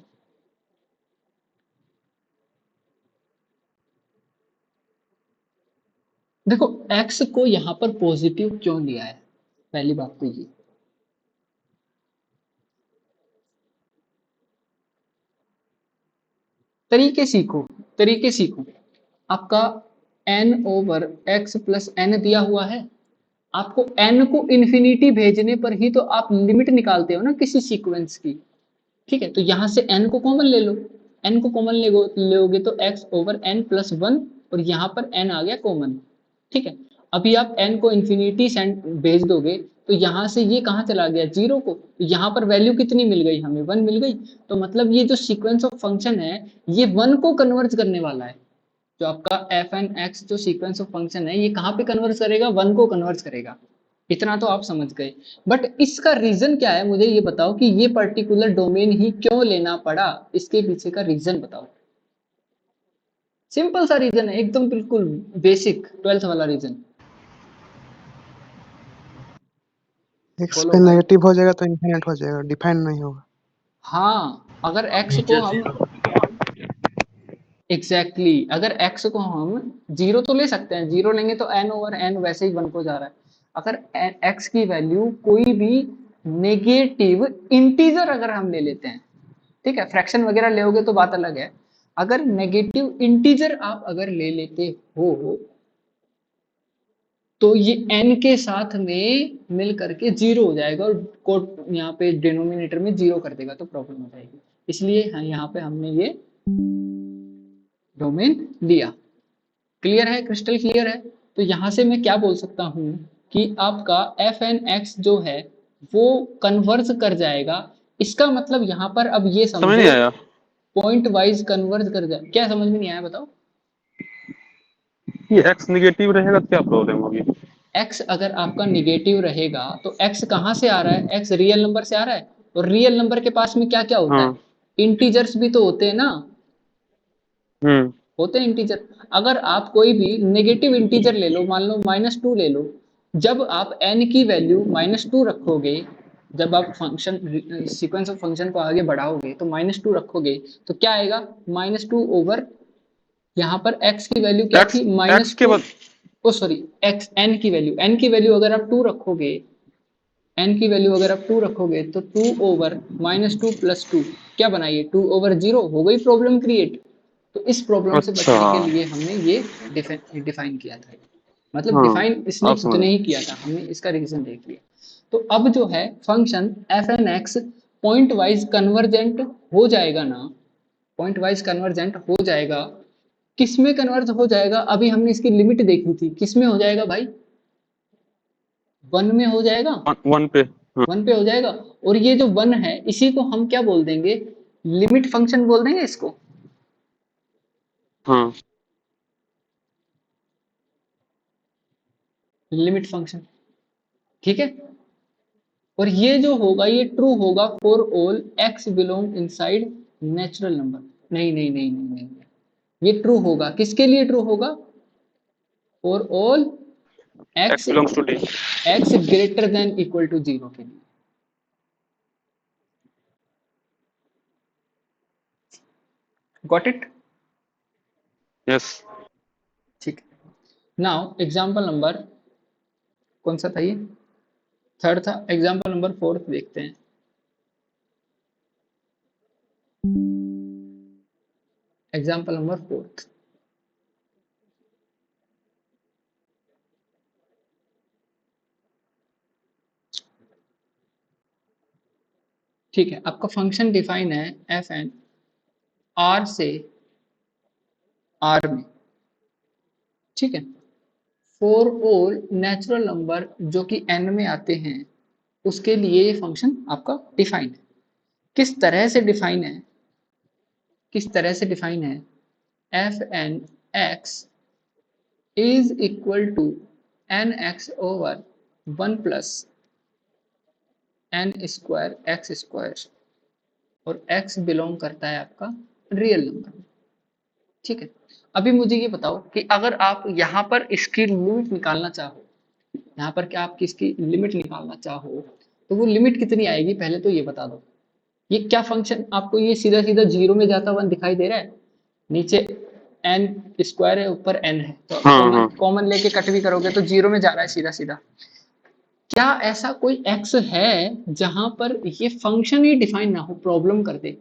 Speaker 1: देखो, x को यहाँ पर पॉजिटिव क्यों लिया है? पहली बात तो ये, तरीके सीखो। आपका n over x plus N दिया हुआ है, आपको n को इन्फिनिटी भेजने पर ही तो आप लिमिट निकालते हो ना किसी सीक्वेंस की, ठीक है। तो यहां से n को कॉमन ले लो, n को कॉमन लोगे तो x ओवर n प्लस 1, और यहाँ पर n आ गया कॉमन, ठीक है। अभी आप n को इन्फिनिटी भेज दोगे तो यहाँ से ये कहाँ चला गया? 0 को, तो यहाँ पर वैल्यू कितनी मिल गई? हमें 1 मिल गई। तो मतलब ये जो सीक्वेंस ऑफ फंक्शन है, ये 1 को कन्वर्ज करने वाला है। जो आपका एफ एन एक्स जो सीक्वेंस ऑफ फंक्शन है, ये कहाँ पे कन्वर्ज करेगा? 1 को कन्वर्ज करेगा। इतना तो आप समझ गए, बट इसका रीजन क्या है? मुझे ये बताओ कि ये पर्टिकुलर डोमेन ही क्यों लेना पड़ा, इसके पीछे का रीजन बताओ। सिंपल सा रीजन है, एकदम बिल्कुल बेसिक 12th वाला रीजन।
Speaker 7: एक्स
Speaker 1: बोलो
Speaker 7: पे
Speaker 1: भाई।
Speaker 7: नेगेटिव हो जाएगा तो इन्फिनिट हो जाएगा, डिफाइन नहीं होगा।
Speaker 1: हाँ, अगर x
Speaker 4: नीचे
Speaker 1: को हम एग्जैक्टली exactly. अगर x को हम जीरो तो ले सकते हैं, जीरो लेंगे तो n ओवर n वैसे ही 1 को जा रहा है। अगर x की वैल्यू कोई भी नेगेटिव इंटीजर अगर हम ले लेते हैं, ठीक है, फ्रैक्शन वगैरह लोगे तो बात अलग है। अगर नेगेटिव इंटीजर आप अगर ले लेते हो तो ये n के साथ में मिल करके जीरो हो जाएगा और कोट यहाँ पे डिनोमिनेटर में जीरो कर देगा तो प्रॉब्लम हो जाएगी। इसलिए हाँ, यहाँ पे हमने ये डोमेन लिया। क्लियर है, क्रिस्टल क्लियर है। तो यहाँ से मैं क्या बोल सकता हूँ कि आपका एफ एन एक्स जो है वो कन्वर्ज कर जाएगा। इसका मतलब यहाँ पर अब ये
Speaker 3: समझ नहीं
Speaker 1: समझो
Speaker 3: आया।
Speaker 1: पॉइंट वाइज कन्वर्ज कर जाए। क्या समझ में नहीं आया बताओ?
Speaker 3: ये एक्स निगेटिव रहेगा तो क्या प्रॉब्लम होगी?
Speaker 1: x अगर आपका निगेटिव रहेगा तो x कहाँ से आ रहा है? x रियल नंबर से आ रहा है और रियल नंबर के पास में क्या क्या होता है?
Speaker 3: हाँ।
Speaker 1: इंटीजर्स भी तो होते हैं ना,
Speaker 3: हम्म।
Speaker 1: होते हैं इंटीजर। अगर आप कोई भी नेगेटिव इंटीजर ले लो, मान लो -2 ले लो, जब आप n की वैल्यू -2 रखोगे, जब आप फंक्शन सीक्वेंस ऑफ फंक्शन को आगे बढ़ाओगे तो -2 रखोगे तो क्या आएगा? -2 ओवर यहाँ पर x की वैल्यू क्या
Speaker 3: एक्स
Speaker 1: थी?
Speaker 3: एक्स के
Speaker 1: -2,
Speaker 3: बाद
Speaker 1: ओ सॉरी x n की वैल्यू अगर आप 2 रखोगे, n की वैल्यू अगर आप 2 रखोगे तो 2 ओवर -2 + 2 क्या बनाइए? 2 ओवर 0 हो गई प्रॉब्लम क्रिएट। तो इस प्रॉब्लम से
Speaker 3: अच्छा।
Speaker 1: बचने के लिए हमने ये डिफाइन किया था। मतलब
Speaker 3: हाँ,
Speaker 1: डिफाइन इसने
Speaker 3: आप
Speaker 1: खुद
Speaker 3: समझ।
Speaker 1: ने ही किया था, हमने इसका रीजन देख लिया। तो अब जो है function F N X pointwise convergent हो जाएगा ना, पॉइंट वाइज कन्वर्जेंट हो जाएगा। किस में कन्वर्ज हो जाएगा? अभी हमने इसकी लिमिट देखी थी, किस में हो जाएगा भाई? 1 में हो जाएगा,
Speaker 3: वन पे। हाँ।
Speaker 1: 1 पे हो जाएगा। और ये जो 1 है इसी को हम क्या बोल देंगे? लिमिट फंक्शन बोल देंगे इसको।
Speaker 3: हाँ।
Speaker 1: लिमिट फंक्शन, ठीक है। और ये जो होगा ये ट्रू होगा for all x belong inside natural number. नहीं नहीं नहीं नहीं नहीं, ये ट्रू होगा किसके लिए? ट्रू होगा for all
Speaker 3: X
Speaker 1: x
Speaker 3: belongs to D.
Speaker 1: x greater than equal to 0 के लिए। Got it?
Speaker 3: यस।
Speaker 1: ठीक है। नाउ एग्जांपल नंबर कौन सा था ये? थर्ड था। एग्जांपल नंबर 4 देखते हैं। एग्जांपल नंबर 4, ठीक है। आपका फंक्शन डिफाइन है एफ एन आर से आर में, ठीक है। फॉर ऑल नेचुरल नंबर जो कि n में आते हैं उसके लिए ये फंक्शन आपका डिफाइन है। किस तरह से डिफाइन है? किस तरह से डिफाइन है? F N x is equal to N X over 1 plus N square X square, और x बिलोंग करता है आपका रियल नंबर में, ठीक है। अभी मुझे ये बताओ कि अगर आप यहाँ पर इसकी लिमिट निकालना चाहो, यहाँ पर क्या आप किसकी लिमिट निकालना चाहो तो वो लिमिट कितनी आएगी? पहले तो ये बता दो। ये क्या फंक्शन आपको ये सीधा सीधा 0 में जाता हुआ दिखाई दे रहा है? नीचे n स्क्वायर है, ऊपर n है, तो
Speaker 3: हाँ
Speaker 1: कॉमन
Speaker 3: हाँ।
Speaker 1: कॉमन लेके कट भी करोगे तो 0 में जा रहा है सीधा सीधा। क्या ऐसा कोई x है जहां पर ये फंक्शन ही डिफाइन ना हो, प्रॉब्लम कर दे?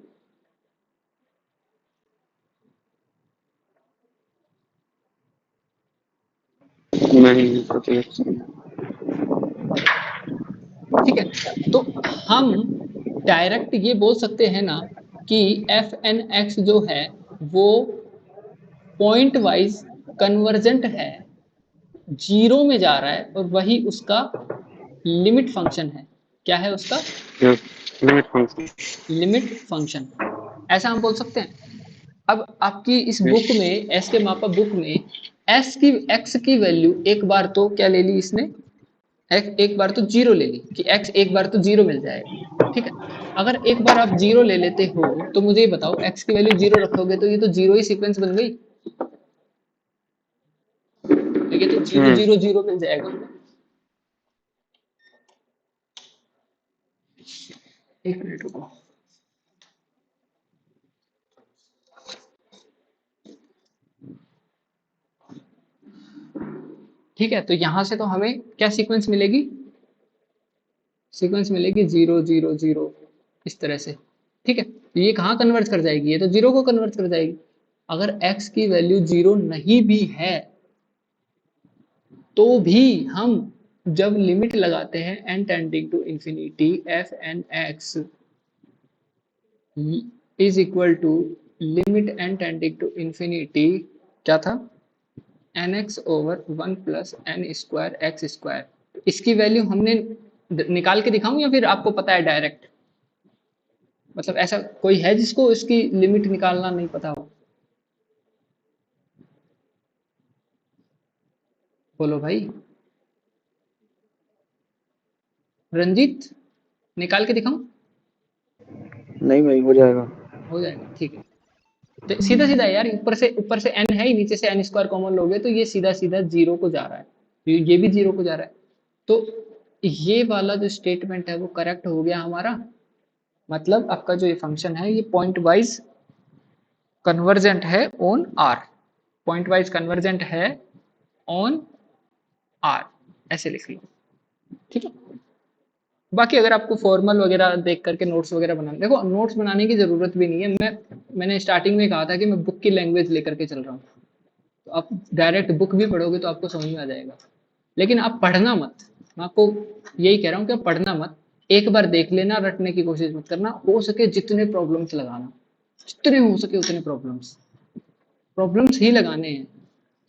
Speaker 3: नहीं पता।
Speaker 1: ठीक है। तो हम डायरेक्ट ये बोल सकते हैं ना कि एफ एन एक्स जो है वो पॉइंट वाइज कन्वर्जेंट है, 0 में जा रहा है और वही उसका लिमिट फंक्शन है। क्या है उसका?
Speaker 3: Yes, limit function.
Speaker 1: Limit function, ऐसा हम बोल सकते हैं। अब आपकी इस बुक में, एस के मापा बुक में एस की एक्स की वैल्यू एक बार तो क्या ले ली इसने? एक बार तो 0 ले ली कि x एक बार तो 0 मिल जाएगा, ठीक है। अगर एक बार आप 0 ले लेते हो तो मुझे ये बताओ x की वैल्यू 0 रखोगे तो ये तो 0 ही सीक्वेंस बन गई, तो ये तो 0 0 0 मिल जाएगा। एक मिनट रुको। ठीक है, तो यहां से तो हमें क्या सीक्वेंस मिलेगी, सीक्वेंस मिलेगी 0 0 0 इस तरह से। ठीक है, ये कहाँ कन्वर्ट कर जाएगी, ये तो 0 को कन्वर्ट कर जाएगी। अगर x की वैल्यू 0 नहीं भी है तो भी हम जब लिमिट लगाते हैं n tending to infinity F N x is equal to limit n tending to infinity क्या था, N X over 1 plus N square X square. इसकी वैल्यू हमने निकाल के दिखाऊं या फिर आपको पता है डायरेक्ट, मतलब ऐसा कोई है जिसको इसकी लिमिट निकालना नहीं पता हो? बोलो भाई। रंजीत, निकाल के दिखाऊं?
Speaker 5: नहीं भाई, हो जाएगा।
Speaker 1: हो जाएगा, ठीक है। तो सीधा सीधा यार, ऊपर से n है ही, नीचे से n स्क्वायर कॉमन लोगे तो ये सीधा सीधा 0 को जा रहा है, ये भी 0 को जा रहा है। तो ये वाला जो स्टेटमेंट है वो करेक्ट हो गया हमारा। मतलब आपका जो ये फंक्शन है ये पॉइंट वाइज कन्वर्जेंट है on R, pointwise convergent है ऑन आर, ऐसे लिख लो। ठीक है, बाकी अगर आपको फॉर्मल वगैरह देख करके नोट्स वगैरह बनाने, देखो नोट्स बनाने की जरूरत भी नहीं है। मैंने स्टार्टिंग में कहा था कि मैं बुक की लैंग्वेज लेकर के चल रहा हूँ, तो आप डायरेक्ट बुक भी पढ़ोगे तो आपको समझ में आ जाएगा। लेकिन आप पढ़ना मत, मैं आपको यही कह रहा हूँ कि आप पढ़ना मत, एक बार देख लेना, रटने की कोशिश मत करना। हो सके जितने प्रॉब्लम्स लगाना, जितने हो सके उतने प्रॉब्लम्स ही लगाने हैं।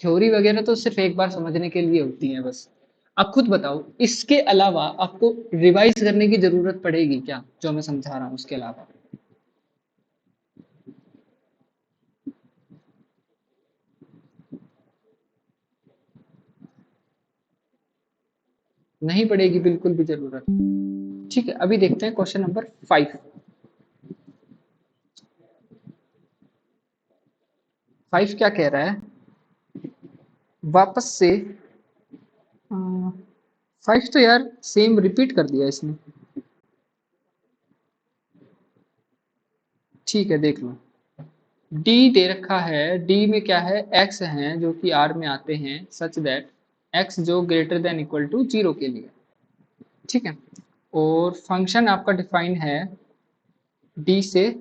Speaker 1: थ्योरी वगैरह तो सिर्फ एक बार समझने के लिए होती है बस। आप खुद बताओ, इसके अलावा आपको रिवाइज करने की जरूरत पड़ेगी क्या, जो मैं समझा रहा हूँ उसके अलावा? नहीं पड़ेगी बिल्कुल भी जरूरत। ठीक है, अभी देखते हैं क्वेश्चन नंबर 5। 5 क्या कह रहा है, वापस से 5 तो यार सेम रिपीट कर दिया इसने। ठीक है, देख लो, डी दे रखा है, डी में क्या है, एक्स हैं जो कि आर में आते हैं सच दैट एक्स जो ग्रेटर देन इक्वल टू 0 के लिए। ठीक है, और फंक्शन आपका डिफाइन है डी से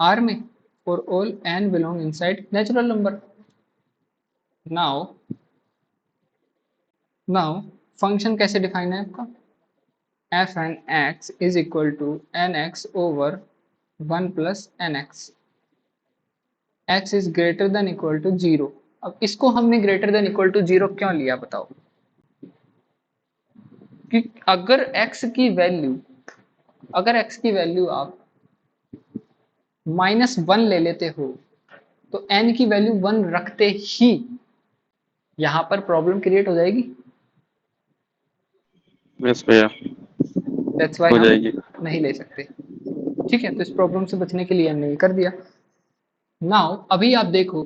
Speaker 1: आर में for all N belong inside natural number. Now function कैसे डिफाइन है आपका, F N x is equal to N X over 1 plus N X, X is greater than equal to 0। अब इसको हमने greater than equal to 0 क्यों लिया बताओ? कि अगर x की वैल्यू आप -1 ले लेते हो तो n की वैल्यू 1 रखते ही यहां पर प्रॉब्लम क्रिएट हो जाएगी।
Speaker 3: यस भैया,
Speaker 1: दैट्स वाई
Speaker 3: हो
Speaker 1: हम
Speaker 3: जाएगी।
Speaker 1: नहीं ले सकते। ठीक है, तो इस प्रॉब्लम से बचने के लिए हमने ये कर दिया। नाउ अभी आप देखो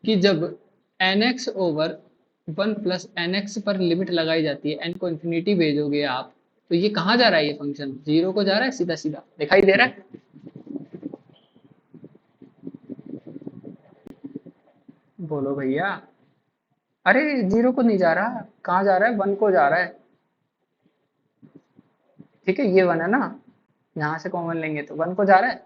Speaker 1: कि जब nx ओवर 1 प्लस nx पर लिमिट लगाई जाती है, n को इन्फिनिटी भेजोगे आप, तो ये कहाँ जा रहा है, ये फंक्शन 0 को जा रहा है, सीधा सीधा दिखाई दे रहा है। बोलो भैया। अरे 0 को नहीं जा रहा, कहाँ जा रहा है, 1 को जा रहा है। ठीक है, ये 1 है ना, यहाँ से कॉमन लेंगे तो 1 को जा रहा है।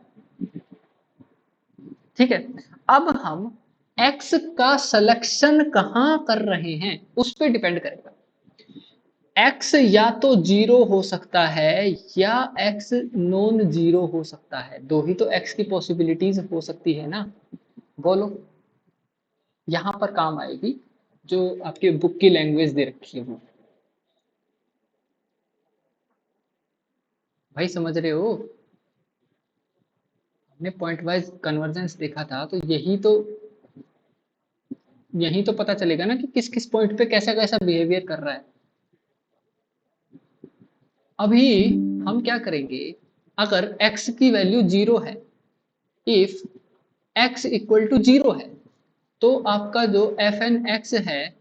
Speaker 1: ठीक है, अब हम x का सिलेक्शन कहाँ कर रहे हैं उस पर डिपेंड करेगा। x या तो 0 हो सकता है या x नॉन 0 हो सकता है, दो ही तो x की पॉसिबिलिटीज हो सकती है ना। बोलो, यहां पर काम आएगी जो आपके बुक की लैंग्वेज दे रखी है वो। भाई समझ रहे हो, हमने पॉइंट वाइज कन्वर्जेंस देखा था, तो यही तो पता चलेगा ना कि किस किस पॉइंट पे कैसा कैसा बिहेवियर कर रहा है। अभी हम क्या करेंगे, अगर x की वैल्यू 0 है, इफ x इक्वल टू 0 है, तो आपका जो एफ एन एक्स है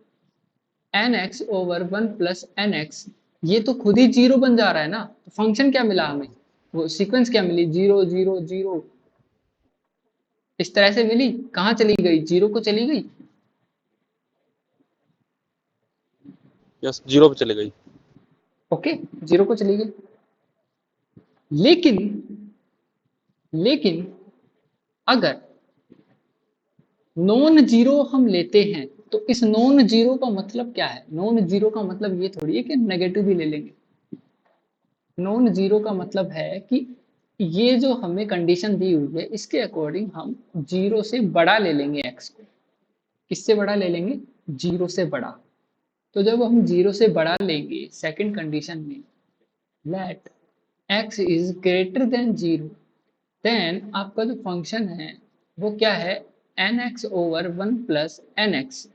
Speaker 1: N X over 1 plus N X, ये तो खुद ही 0 बन जा रहा है ना। तो फंक्शन क्या मिला हमें, वो सीक्वेंस क्या मिली, 0 0 0 इस तरह से मिली। कहाँ चली गई, 0 को चली गई।
Speaker 3: यस, 0 पे चले गई।
Speaker 1: ओके, 0 को चली गई। लेकिन अगर नॉन जीरो हम लेते हैं तो इस नॉन जीरो का मतलब क्या है? नॉन जीरो का मतलब ये थोड़ी है कि नेगेटिव भी ले लेंगे। नॉन जीरो का मतलब है कि ये जो हमें कंडीशन दी हुई है इसके अकॉर्डिंग हम 0 से बड़ा ले लेंगे x को। किससे बड़ा ले लेंगे? 0 से बड़ा। तो जब हम 0 से बड़ा लेंगे सेकंड कंडीशन में, let x is greater than 0, then आपका जो फंक्शन है वो क्या है? nx over 1 plus nx।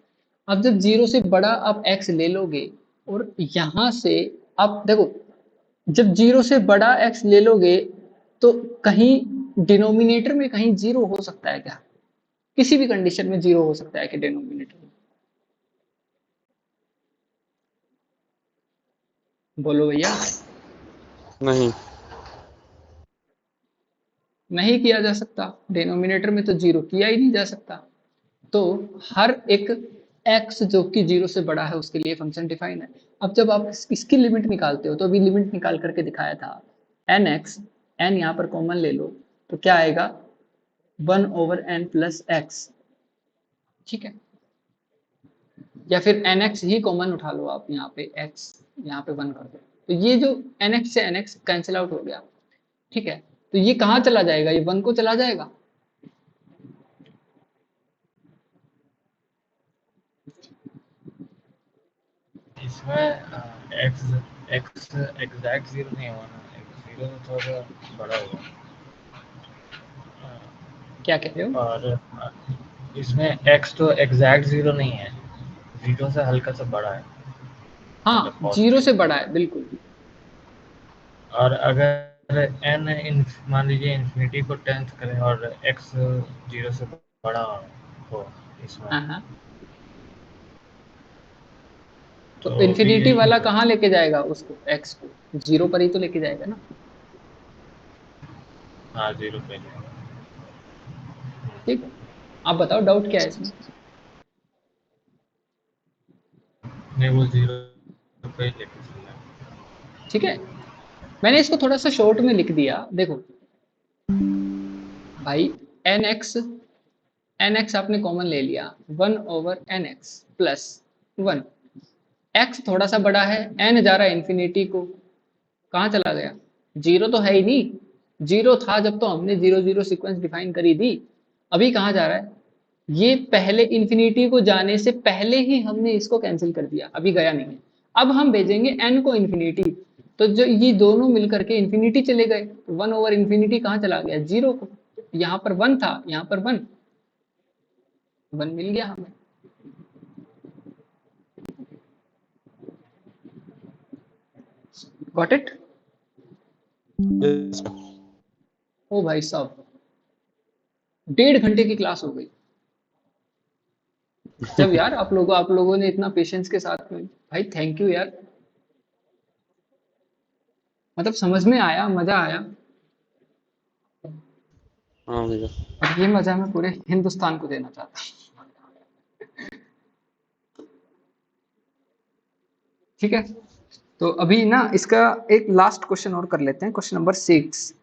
Speaker 1: अब जब 0 से बड़ा आप x ले लोगे और यहां से आप देखो, जब 0 से बड़ा x ले लोगे तो कहीं डिनोमिनेटर में कहीं 0 हो सकता है क्या? किसी भी कंडीशन में 0 हो सकता है कि डिनोमिनेटर में? बोलो भैया।
Speaker 3: नहीं,
Speaker 1: नहीं किया जा सकता, डिनोमिनेटर में तो 0 किया ही नहीं जा सकता। तो हर एक x जो कि 0 से बड़ा है उसके लिए फंक्शन डिफाइन है। अब जब आप इसकी लिमिट निकालते हो तो अभी लिमिट निकाल करके दिखाया था, nx, n यहाँ पर कॉमन ले लो तो क्या आएगा? 1 ओवर n प्लस एक्स। ठीक है, या फिर nx ही कॉमन उठा लो आप, यहाँ पे x यहाँ पे 1 कर दो तो ये जो nx से nx कैंसिल आउट हो गया। ठीक है, तो ये कहाँ चला जाएगा? ये 1 को चला जाएगा।
Speaker 6: इसमें एक्स एक्स एग्जैक्ट 0 नहीं हुआ ना, एक्स 0 में थोड़ा सा बड़ा हुआ।
Speaker 1: क्या कह रहे हो?
Speaker 6: और इसमें x तो एग्जैक्ट 0 नहीं है, 0 से हल्का सा बड़ा है,
Speaker 1: हाँ,
Speaker 6: मतलब
Speaker 1: 0 से
Speaker 6: पॉजिटिव।
Speaker 1: बड़ा है बिल्कुल।
Speaker 6: और अगर n मान लीजिए इन्फिनिटी को 10th करें और x 0 से बड़ा हो इसमें,
Speaker 1: हाँ हाँ, तो
Speaker 6: तो भी
Speaker 1: इन्फिनिटी
Speaker 6: यही
Speaker 1: वाला
Speaker 6: होगा।
Speaker 1: कहाँ लेके जाएगा उसको? x को 0 पर ही तो लेके जाएगा ना।
Speaker 6: हाँ 0 पे जाएगा।
Speaker 1: ठीक है, आप बताओ डाउट क्या है इसमें?
Speaker 6: नहीं, वो 0 पे ही लेके चलेगा।
Speaker 1: ठीक है, मैंने इसको थोड़ा सा शॉर्ट में लिख दिया। देखो भाई, nx आपने कॉमन ले लिया, 1 ओवर nx प्लस 1। x थोड़ा सा बड़ा है, n जा रहा है इन्फिनिटी को, कहाँ चला गया? 0 तो है ही नहीं, 0 था जब तो हमने 0 0 सीक्वेंस डिफाइन करी थी। अभी कहाँ जा रहा है? ये पहले इन्फिनिटी को जाने से पहले ही हमने इसको कैंसिल कर दिया, अभी गया नहीं है। अब हम भेजेंगे n को इन्फिनिटी, तो जो ये दोनों मिलकर के इन्फिनिटी चले गए, 1 ओवर इन्फिनिटी कहाँ चला गया? 0 को। यहाँ पर 1 था, यहाँ पर 1 मिल गया हमें। Got it?
Speaker 3: yes,
Speaker 1: ओ भाई साहब, 1.5 घंटे की क्लास हो गई। जब यार आप लोगों ने इतना पेशेंस के साथ में, भाई थैंक यू यार, मतलब समझ में आया, मजा आया।
Speaker 3: हाँ भैया।
Speaker 1: और ये मजा मैं पूरे हिंदुस्तान को देना चाहता हूँ। ठीक है, तो अभी ना इसका एक लास्ट क्वेश्चन और कर लेते हैं, क्वेश्चन नंबर 6।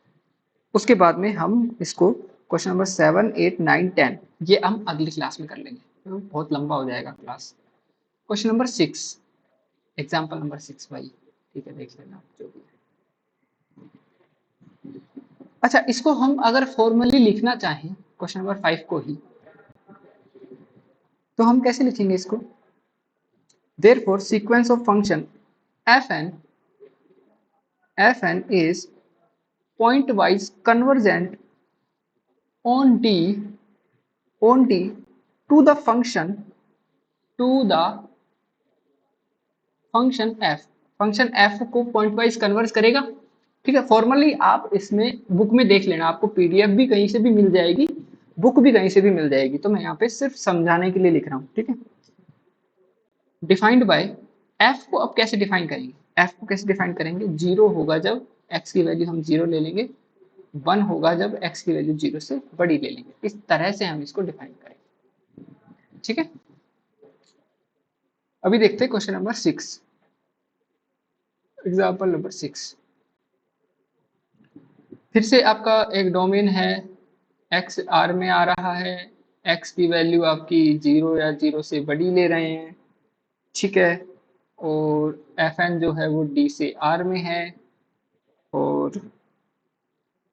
Speaker 1: उसके बाद में हम इसको क्वेश्चन नंबर 7, 8, 9, 10 ये हम अगली क्लास में कर लेंगे, तो बहुत लंबा हो जाएगा class. Question number 6, example number 6 भाई। ठीक है, देख लेना जो भी है। अच्छा, इसको हम अगर फॉर्मली लिखना चाहें क्वेश्चन नंबर 5 को ही, तो हम कैसे लिखेंगे इसको? Therefore, sequence of function fn is pointwise convergent on D to the function f। Function f को पॉइंट वाइज कन्वर्ज करेगा। ठीक है, फॉर्मली आप इसमें बुक में देख लेना, आपको पीडीएफ भी कहीं से भी मिल जाएगी, बुक भी कहीं से भी मिल जाएगी, तो मैं यहाँ पे सिर्फ समझाने के लिए लिख रहा हूँ। ठीक है, डिफाइंड बाय f को अब कैसे डिफाइन करेंगे? f को कैसे डिफाइन करेंगे? 0 होगा जब x की वैल्यू हम 0 ले लेंगे, 1 होगा जब x की वैल्यू 0 से बड़ी ले लेंगे। इस तरह से हम इसको डिफाइन करेंगे। ठीक है, अभी देखते हैं क्वेश्चन नंबर 6। एग्जाम्पल नंबर 6, फिर से आपका एक डोमेन है, एक्स आर में आ रहा है, एक्स की वैल्यू आपकी 0 या 0 से बड़ी ले रहे हैं, ठीक है, और एफ एन जो है वो डी से आर में है, और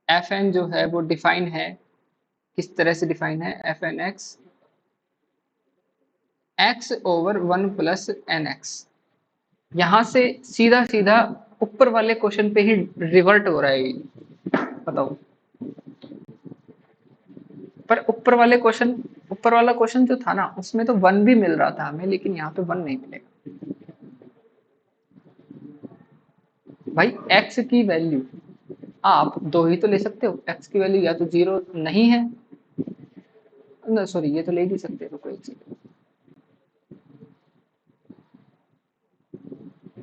Speaker 1: एफ एन जो है वो डिफाइन है, किस तरह से डिफाइन है, F N X X over 1 plus N X. यहाँ से सीधा सीधा ऊपर वाले क्वेश्चन पे ही रिवर्ट हो रहा है ये, बताओ। पर ऊपर वाला क्वेश्चन जो था ना, उसमें तो 1 भी मिल रहा था हमें, लेकिन यहाँ पे 1 नहीं मिलेगा भाई। एक्स की वैल्यू आप दो ही तो ले सकते हो, एक्स की वैल्यू या तो 0 नहीं है, सॉरी ये तो ले ही सकते हो, कोई चीज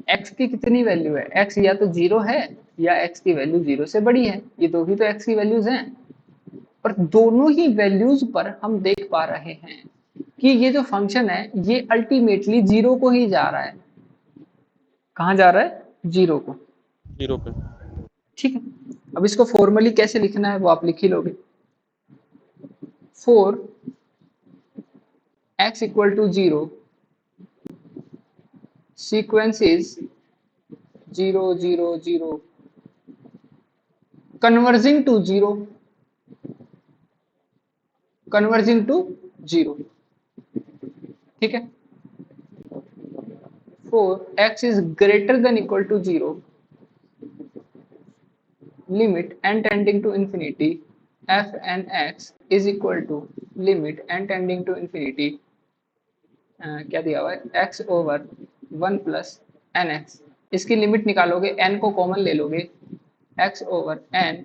Speaker 1: एक्स की कितनी वैल्यू है, एक्स या तो 0 है या एक्स की वैल्यू 0 से बड़ी है, ये दो ही तो एक्स की वैल्यूज हैं। पर दोनों ही वैल्यूज पर हम देख पा रहे हैं कि ये जो फंक्शन है ये अल्टीमेटली 0 को ही जा रहा है। कहाँ जा रहा है, 0 को,
Speaker 3: 0 पे।
Speaker 1: ठीक है। अब इसको फॉर्मली कैसे लिखना है वो आप लिख ही लोगे, for x equal to 0 sequence is 0 0 0 converging to 0, converging to 0, ठीक है। For x is greater than equal to 0 limit n tending to infinity f n x is equal to limit n tending to infinity क्या दिया हुआ है, x over 1 plus N X. इसकी limit निकालोगे, n को common ले लोगे, x over n,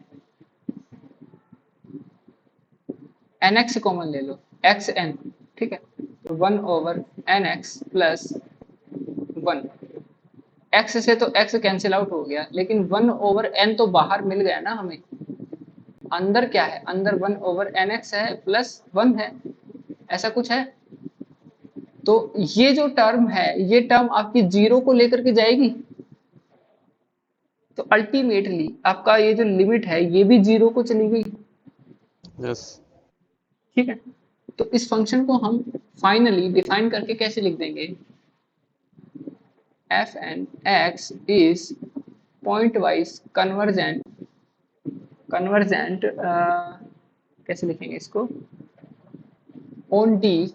Speaker 1: N X common ले लो, एक्स एन, ठीक है। तो 1 over N X plus 1, x से तो x कैंसिल आउट हो गया, लेकिन 1 ओवर n तो बाहर मिल गया ना हमें। अंदर क्या है, अंदर 1 ओवर एन एक्स है प्लस 1 है, ऐसा कुछ है। तो ये जो टर्म है, ये टर्म आपकी 0 को लेकर के जाएगी, तो अल्टीमेटली आपका ये जो लिमिट है ये भी 0 को चली गई,
Speaker 3: यस।
Speaker 1: ठीक है। तो इस फंक्शन को हम फाइनली डिफाइन करके कैसे लिख देंगे, F N x is pointwise convergent, कैसे लिखेंगे इसको, ऑन डी,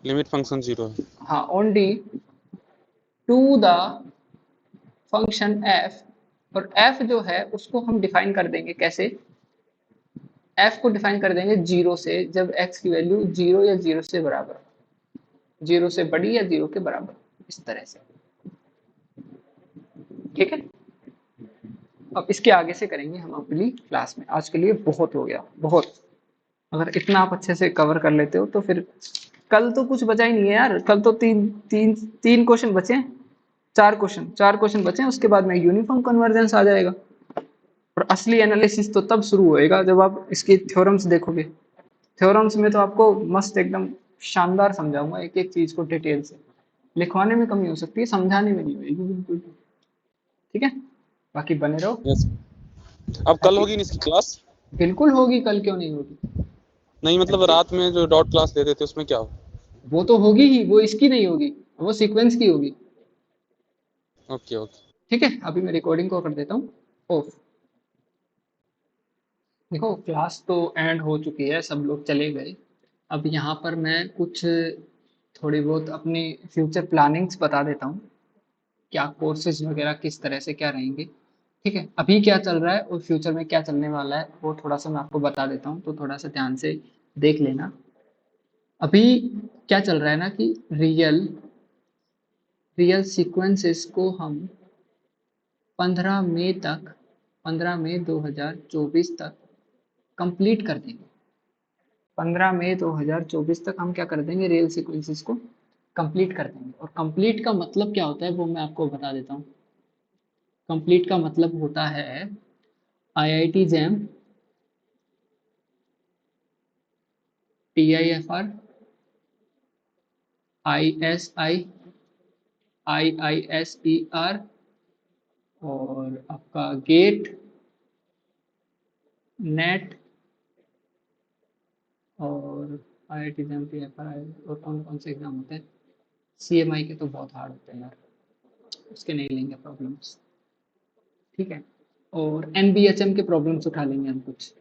Speaker 3: लिमिट फंक्शन 0 है।
Speaker 1: हाँ, on D to the function F, और एफ जो है उसको हम डिफाइन कर देंगे कैसे, एफ को डिफाइन कर देंगे 0 से, जब एक्स की वैल्यू 0 या 0 से बराबर, 0 से बड़ी या 0 के बराबर, इस तरह से, ठीक है। अब इसके आगे से करेंगे हम अगली क्लास में, आज के लिए बहुत हो गया, बहुत। अगर इतना आप अच्छे से कवर कर लेते हो तो फिर कल तो कुछ बचा ही नहीं है यार, कल तो तीन क्वेश्चन बचे हैं, चार क्वेश्चन बचे हैं, उसके बाद में यूनिफॉर्म कन्वर्जेंस आ जाएगा। और असली एनालिसिस तो तब शुरू होएगा जब आप इसके थ्योरम्स देखोगे। थ्योरम्स में तो आपको मस्त एकदम शानदार समझाऊंगा, एक एक चीज को डिटेल से। लिखवाने में कमी हो सकती है, समझाने में नहीं होगी बिल्कुल, ठीक है। बाकी बने रहो।
Speaker 3: यस। अब कल होगी इसकी क्लास?
Speaker 1: बिल्कुल होगी, कल क्यों नहीं होगी।
Speaker 3: नहीं मतलब रात में जो डॉट क्लास लेते थे उसमें क्या हो?
Speaker 1: वो तो होगी ही, वो इसकी नहीं होगी, वो सीक्वेंस की होगी।
Speaker 3: ओके ओके
Speaker 1: ठीक है, अभी मैं रिकॉर्डिंग को कर देता हूँ ऑफ। देखो क्लास तो एंड हो चुकी है, सब लोग चले गए। अब यहाँ पर मैं कुछ थोड़ी बहुत अपनी फ्यूचर प्लानिंग्स बता देता हूँ, क्या कोर्सेज वगैरह किस तरह से क्या रहेंगे, ठीक है। अभी क्या चल रहा है और फ्यूचर में क्या चलने वाला है वो थोड़ा सा मैं आपको बता देता हूँ, तो थोड़ा सा ध्यान से देख लेना। अभी क्या चल रहा है ना कि रियल सीक्वेंसेस को हम 15 मई 2024 तक कंप्लीट कर देंगे। 15 मई 2024 तक हम क्या कर देंगे, रियल सीक्वेंसेस को कंप्लीट कर देंगे। और कंप्लीट का मतलब क्या होता है वो मैं आपको बता देता हूँ। कंप्लीट का मतलब होता है IIT jam, TIFR, ISI, IISER, और आपका गेट, नेट और IIT JEE, FRI और कौन कौन से एग्जाम होते हैं। CMI के तो बहुत हार्ड होते हैं यार, उसके नहीं लेंगे प्रॉब्लम्स, ठीक है। और NBHM के प्रॉब्लम्स उठा लेंगे हम कुछ,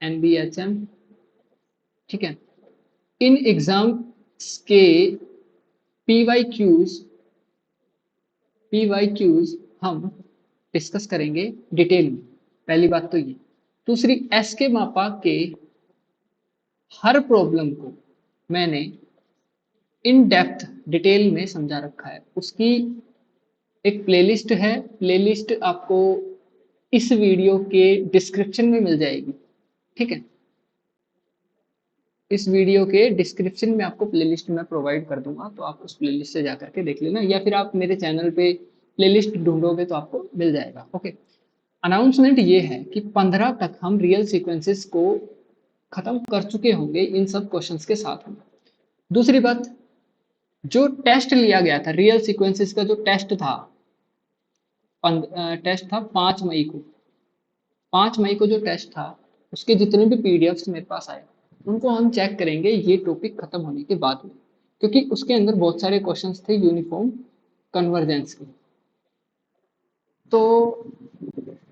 Speaker 1: NBHM, ठीक है। इन एग्जाम्स के PYQs हम डिस्कस करेंगे डिटेल में, पहली बात तो ये। दूसरी, SK मापा के हर प्रॉब्लम को मैंने इन डेप्थ डिटेल में समझा रखा है, उसकी एक प्लेलिस्ट है, प्लेलिस्ट आपको इस वीडियो के डिस्क्रिप्शन में मिल जाएगी, ठीक है। इस वीडियो के डिस्क्रिप्शन में आपको प्लेलिस्ट मैं प्रोवाइड कर दूंगा, तो आप उस प्लेलिस्ट से जाकर के देख लेना, या फिर आप मेरे चैनल पे प्लेलिस्ट ढूंढोगे तो आपको मिल जाएगा, ओके। अनाउंसमेंट ये है कि 15 तक हम रियल सीक्वेंसेस को खत्म कर चुके होंगे इन सब क्वेश्चंस के साथ में। दूसरी बात, जो टेस्ट लिया गया था रियल सीक्वेंसेस का, जो टेस्ट था 5 मई को, 5 मई को जो टेस्ट था, उसके जितने भी PDFs मेरे पास आए उनको हम चेक करेंगे ये टॉपिक खत्म होने के बाद में, क्योंकि उसके अंदर बहुत सारे क्वेश्चंस थे यूनिफॉर्म कन्वर्जेंस के। तो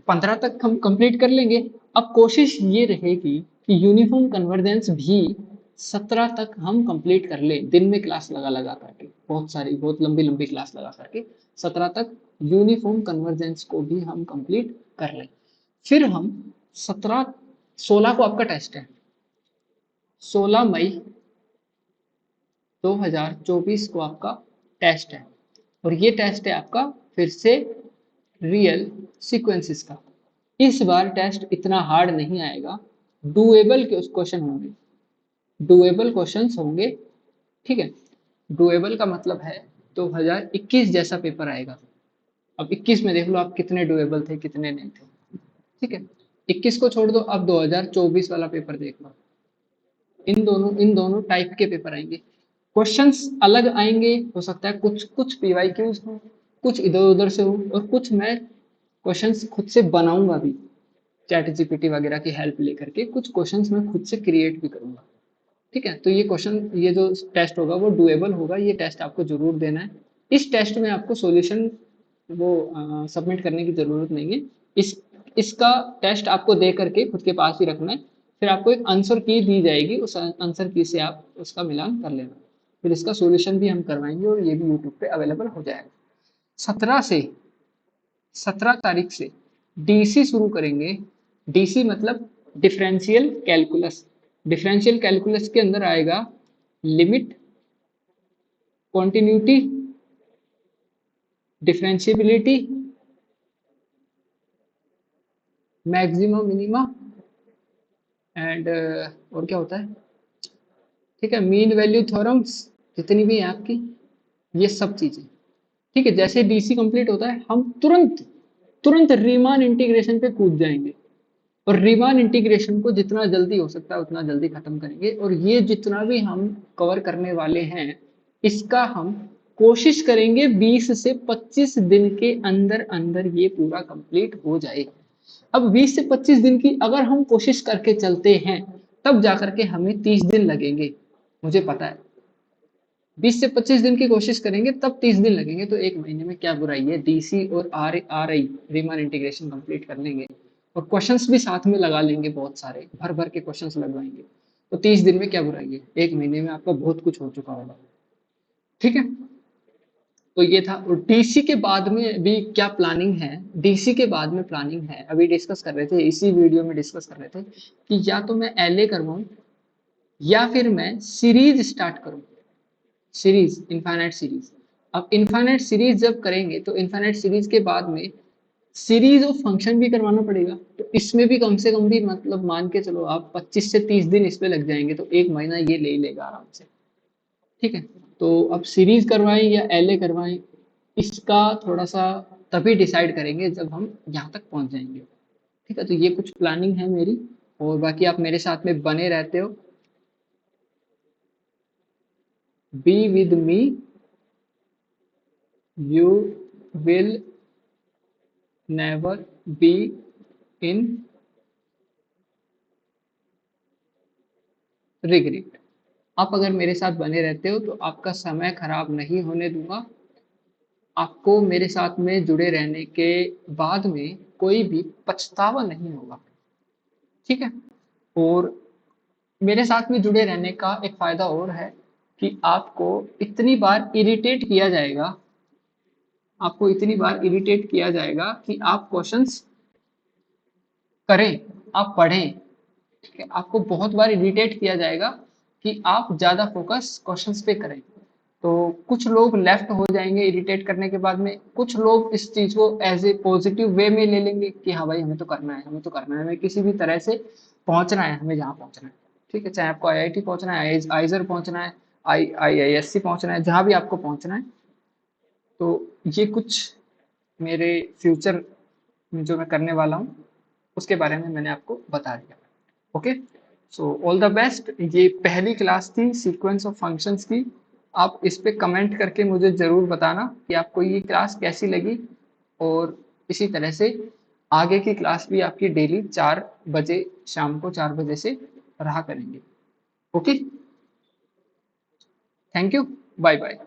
Speaker 1: 15 तक हम कंप्लीट कर लेंगे। अब कोशिश ये रहेगी कि यूनिफॉर्म कन्वर्जेंस भी 17 तक हम कंप्लीट कर लें, दिन में क्लास लगा करके, बहुत लंबी लंबी क्लास लगा करके 17 तक यूनिफॉर्म कन्वर्जेंस को भी हम कंप्लीट कर लें। फिर हम 16 को आपका टेस्ट है, 16 मई 2024 को आपका टेस्ट है, और ये टेस्ट है आपका फिर से रियल सीक्वेंसेस का। इस बार टेस्ट इतना हार्ड नहीं आएगा, डुएबल के क्वेश्चन होंगे, डुएबल क्वेश्चंस होंगे, ठीक है। डुएबल का मतलब है 2021 जैसा पेपर आएगा। अब 21 में देख लो आप कितने डुएबल थे कितने नहीं थे, ठीक है। 21 को छोड़ दो, अब 2024 वाला पेपर देख लो। इन दोनों टाइप के पेपर आएंगे, क्वेश्चंस अलग आएंगे, हो सकता है कुछ PYQs हो, कुछ इधर उधर से हो, और कुछ मैं क्वेश्चंस खुद से बनाऊंगा भी, ChatGPT वगैरह की हेल्प लेकर के कुछ क्वेश्चंस मैं खुद से क्रिएट भी करूंगा, ठीक है। तो ये जो टेस्ट होगा वो डुएबल होगा, ये टेस्ट आपको जरूर देना है। इस टेस्ट में आपको सॉल्यूशन वो सबमिट करने की जरूरत नहीं है, इसका टेस्ट आपको दे करके खुद के पास ही रखना है। फिर आपको एक आंसर की दी जाएगी, उस आंसर की से आप उसका मिलान कर लेना, फिर इसका सॉल्यूशन भी हम करवाएंगे और ये भी यूट्यूब पे अवेलेबल हो जाएगा। 17 तारीख से DC शुरू करेंगे। DC मतलब डिफरेंशियल कैलकुलस। डिफरेंशियल कैलकुलस के अंदर आएगा limit, continuity, differentiability, maximum minima and और क्या होता है, ठीक है, मीन वैल्यू थ्योरम्स जितनी भी हैं आपकी, ये सब चीजें, ठीक है। जैसे DC कंप्लीट होता है हम तुरंत रीमान इंटीग्रेशन पे कूद जाएंगे, और रीमान इंटीग्रेशन को जितना जल्दी हो सकता है उतना जल्दी खत्म करेंगे, और ये जितना भी हम कवर करने वाले हैं इसका हम कोशिश करेंगे 20 से 25 दिन के अंदर अंदर ये पूरा कंप्लीट हो जाए। अब 20 से 25 दिन की अगर हम कोशिश करके चलते हैं तब जाकर के हमें 30 दिन लगेंगे, मुझे पता है। 20 से 25 दिन की कोशिश करेंगे तब 30 दिन लगेंगे, तो एक महीने में क्या बुराई है, DC और RI रीमान इंटीग्रेशन कंप्लीट कर लेंगे, और क्वेश्चंस भी साथ में लगा लेंगे, बहुत सारे भर भर के क्वेश्चंस लगवाएंगे, तो 30 दिन में क्या बुराई है, एक महीने में आपका बहुत कुछ हो चुका होगा, ठीक है। तो ये था। और DC के बाद में भी क्या प्लानिंग है, DC के बाद में प्लानिंग है, अभी डिस्कस कर रहे थे, इसी वीडियो में डिस्कस कर रहे थे कि या तो मैं LA करवाऊं या फिर मैं सीरीज स्टार्ट करूं, सीरीज, इनफाइनाइट सीरीज। अब इनफाइनाइट सीरीज जब करेंगे तो इनफाइनाइट सीरीज के बाद में सीरीज ऑफ फंक्शन भी करवाना पड़ेगा, तो इसमें भी कम से कम भी मतलब मान के चलो आप 25 से 30 दिन इस पे लग जाएंगे, तो एक महीना ये ले लेगा आराम से, ठीक है। तो अब सीरीज करवाएं या LA करवाएं, इसका थोड़ा सा तभी डिसाइड करेंगे जब हम यहाँ तक पहुंच जाएंगे, ठीक है। तो ये कुछ प्लानिंग है मेरी, और बाकी आप मेरे साथ में बने रहते हो, be with me, you will never be in regret. आप अगर मेरे साथ बने रहते हो तो आपका समय खराब नहीं होने दूंगा। आपको मेरे साथ में जुड़े रहने के बाद में कोई भी पछतावा नहीं होगा, ठीक है। और मेरे साथ में जुड़े रहने का एक फायदा और है कि आपको इतनी बार इरिटेट किया जाएगा, आपको इतनी बार इरिटेट किया जाएगा कि आप क्वेश्चंस करें, आप पढ़ें, ठीक है। आपको बहुत बार इरिटेट किया जाएगा कि आप ज़्यादा फोकस क्वेश्चंस पे करें। तो कुछ लोग लेफ्ट हो जाएंगे इरिटेट करने के बाद में, कुछ लोग इस चीज़ को एज ए पॉजिटिव वे में ले लेंगे कि हाँ भाई हमें तो करना है, हमें तो करना है, हमें किसी भी तरह से पहुंचना है, हमें जहाँ पहुंचना है, ठीक है। चाहे आपको आईआईटी पहुंचना है, आइजर पहुंचना है, आईआईएससी पहुंचना है, जहाँ भी आपको पहुंचना है। तो ये कुछ मेरे फ्यूचर में जो मैं करने वाला हूँ उसके बारे में मैंने आपको बता दिया। Okay, so all the best. ये पहली क्लास थी सीक्वेंस ऑफ फंक्शंस की। आप इस पे कमेंट करके मुझे ज़रूर बताना कि आपको ये क्लास कैसी लगी, और इसी तरह से आगे की क्लास भी आपकी डेली 4 बजे, शाम को 4 बजे से रहा करेंगे। Okay, thank you, bye bye.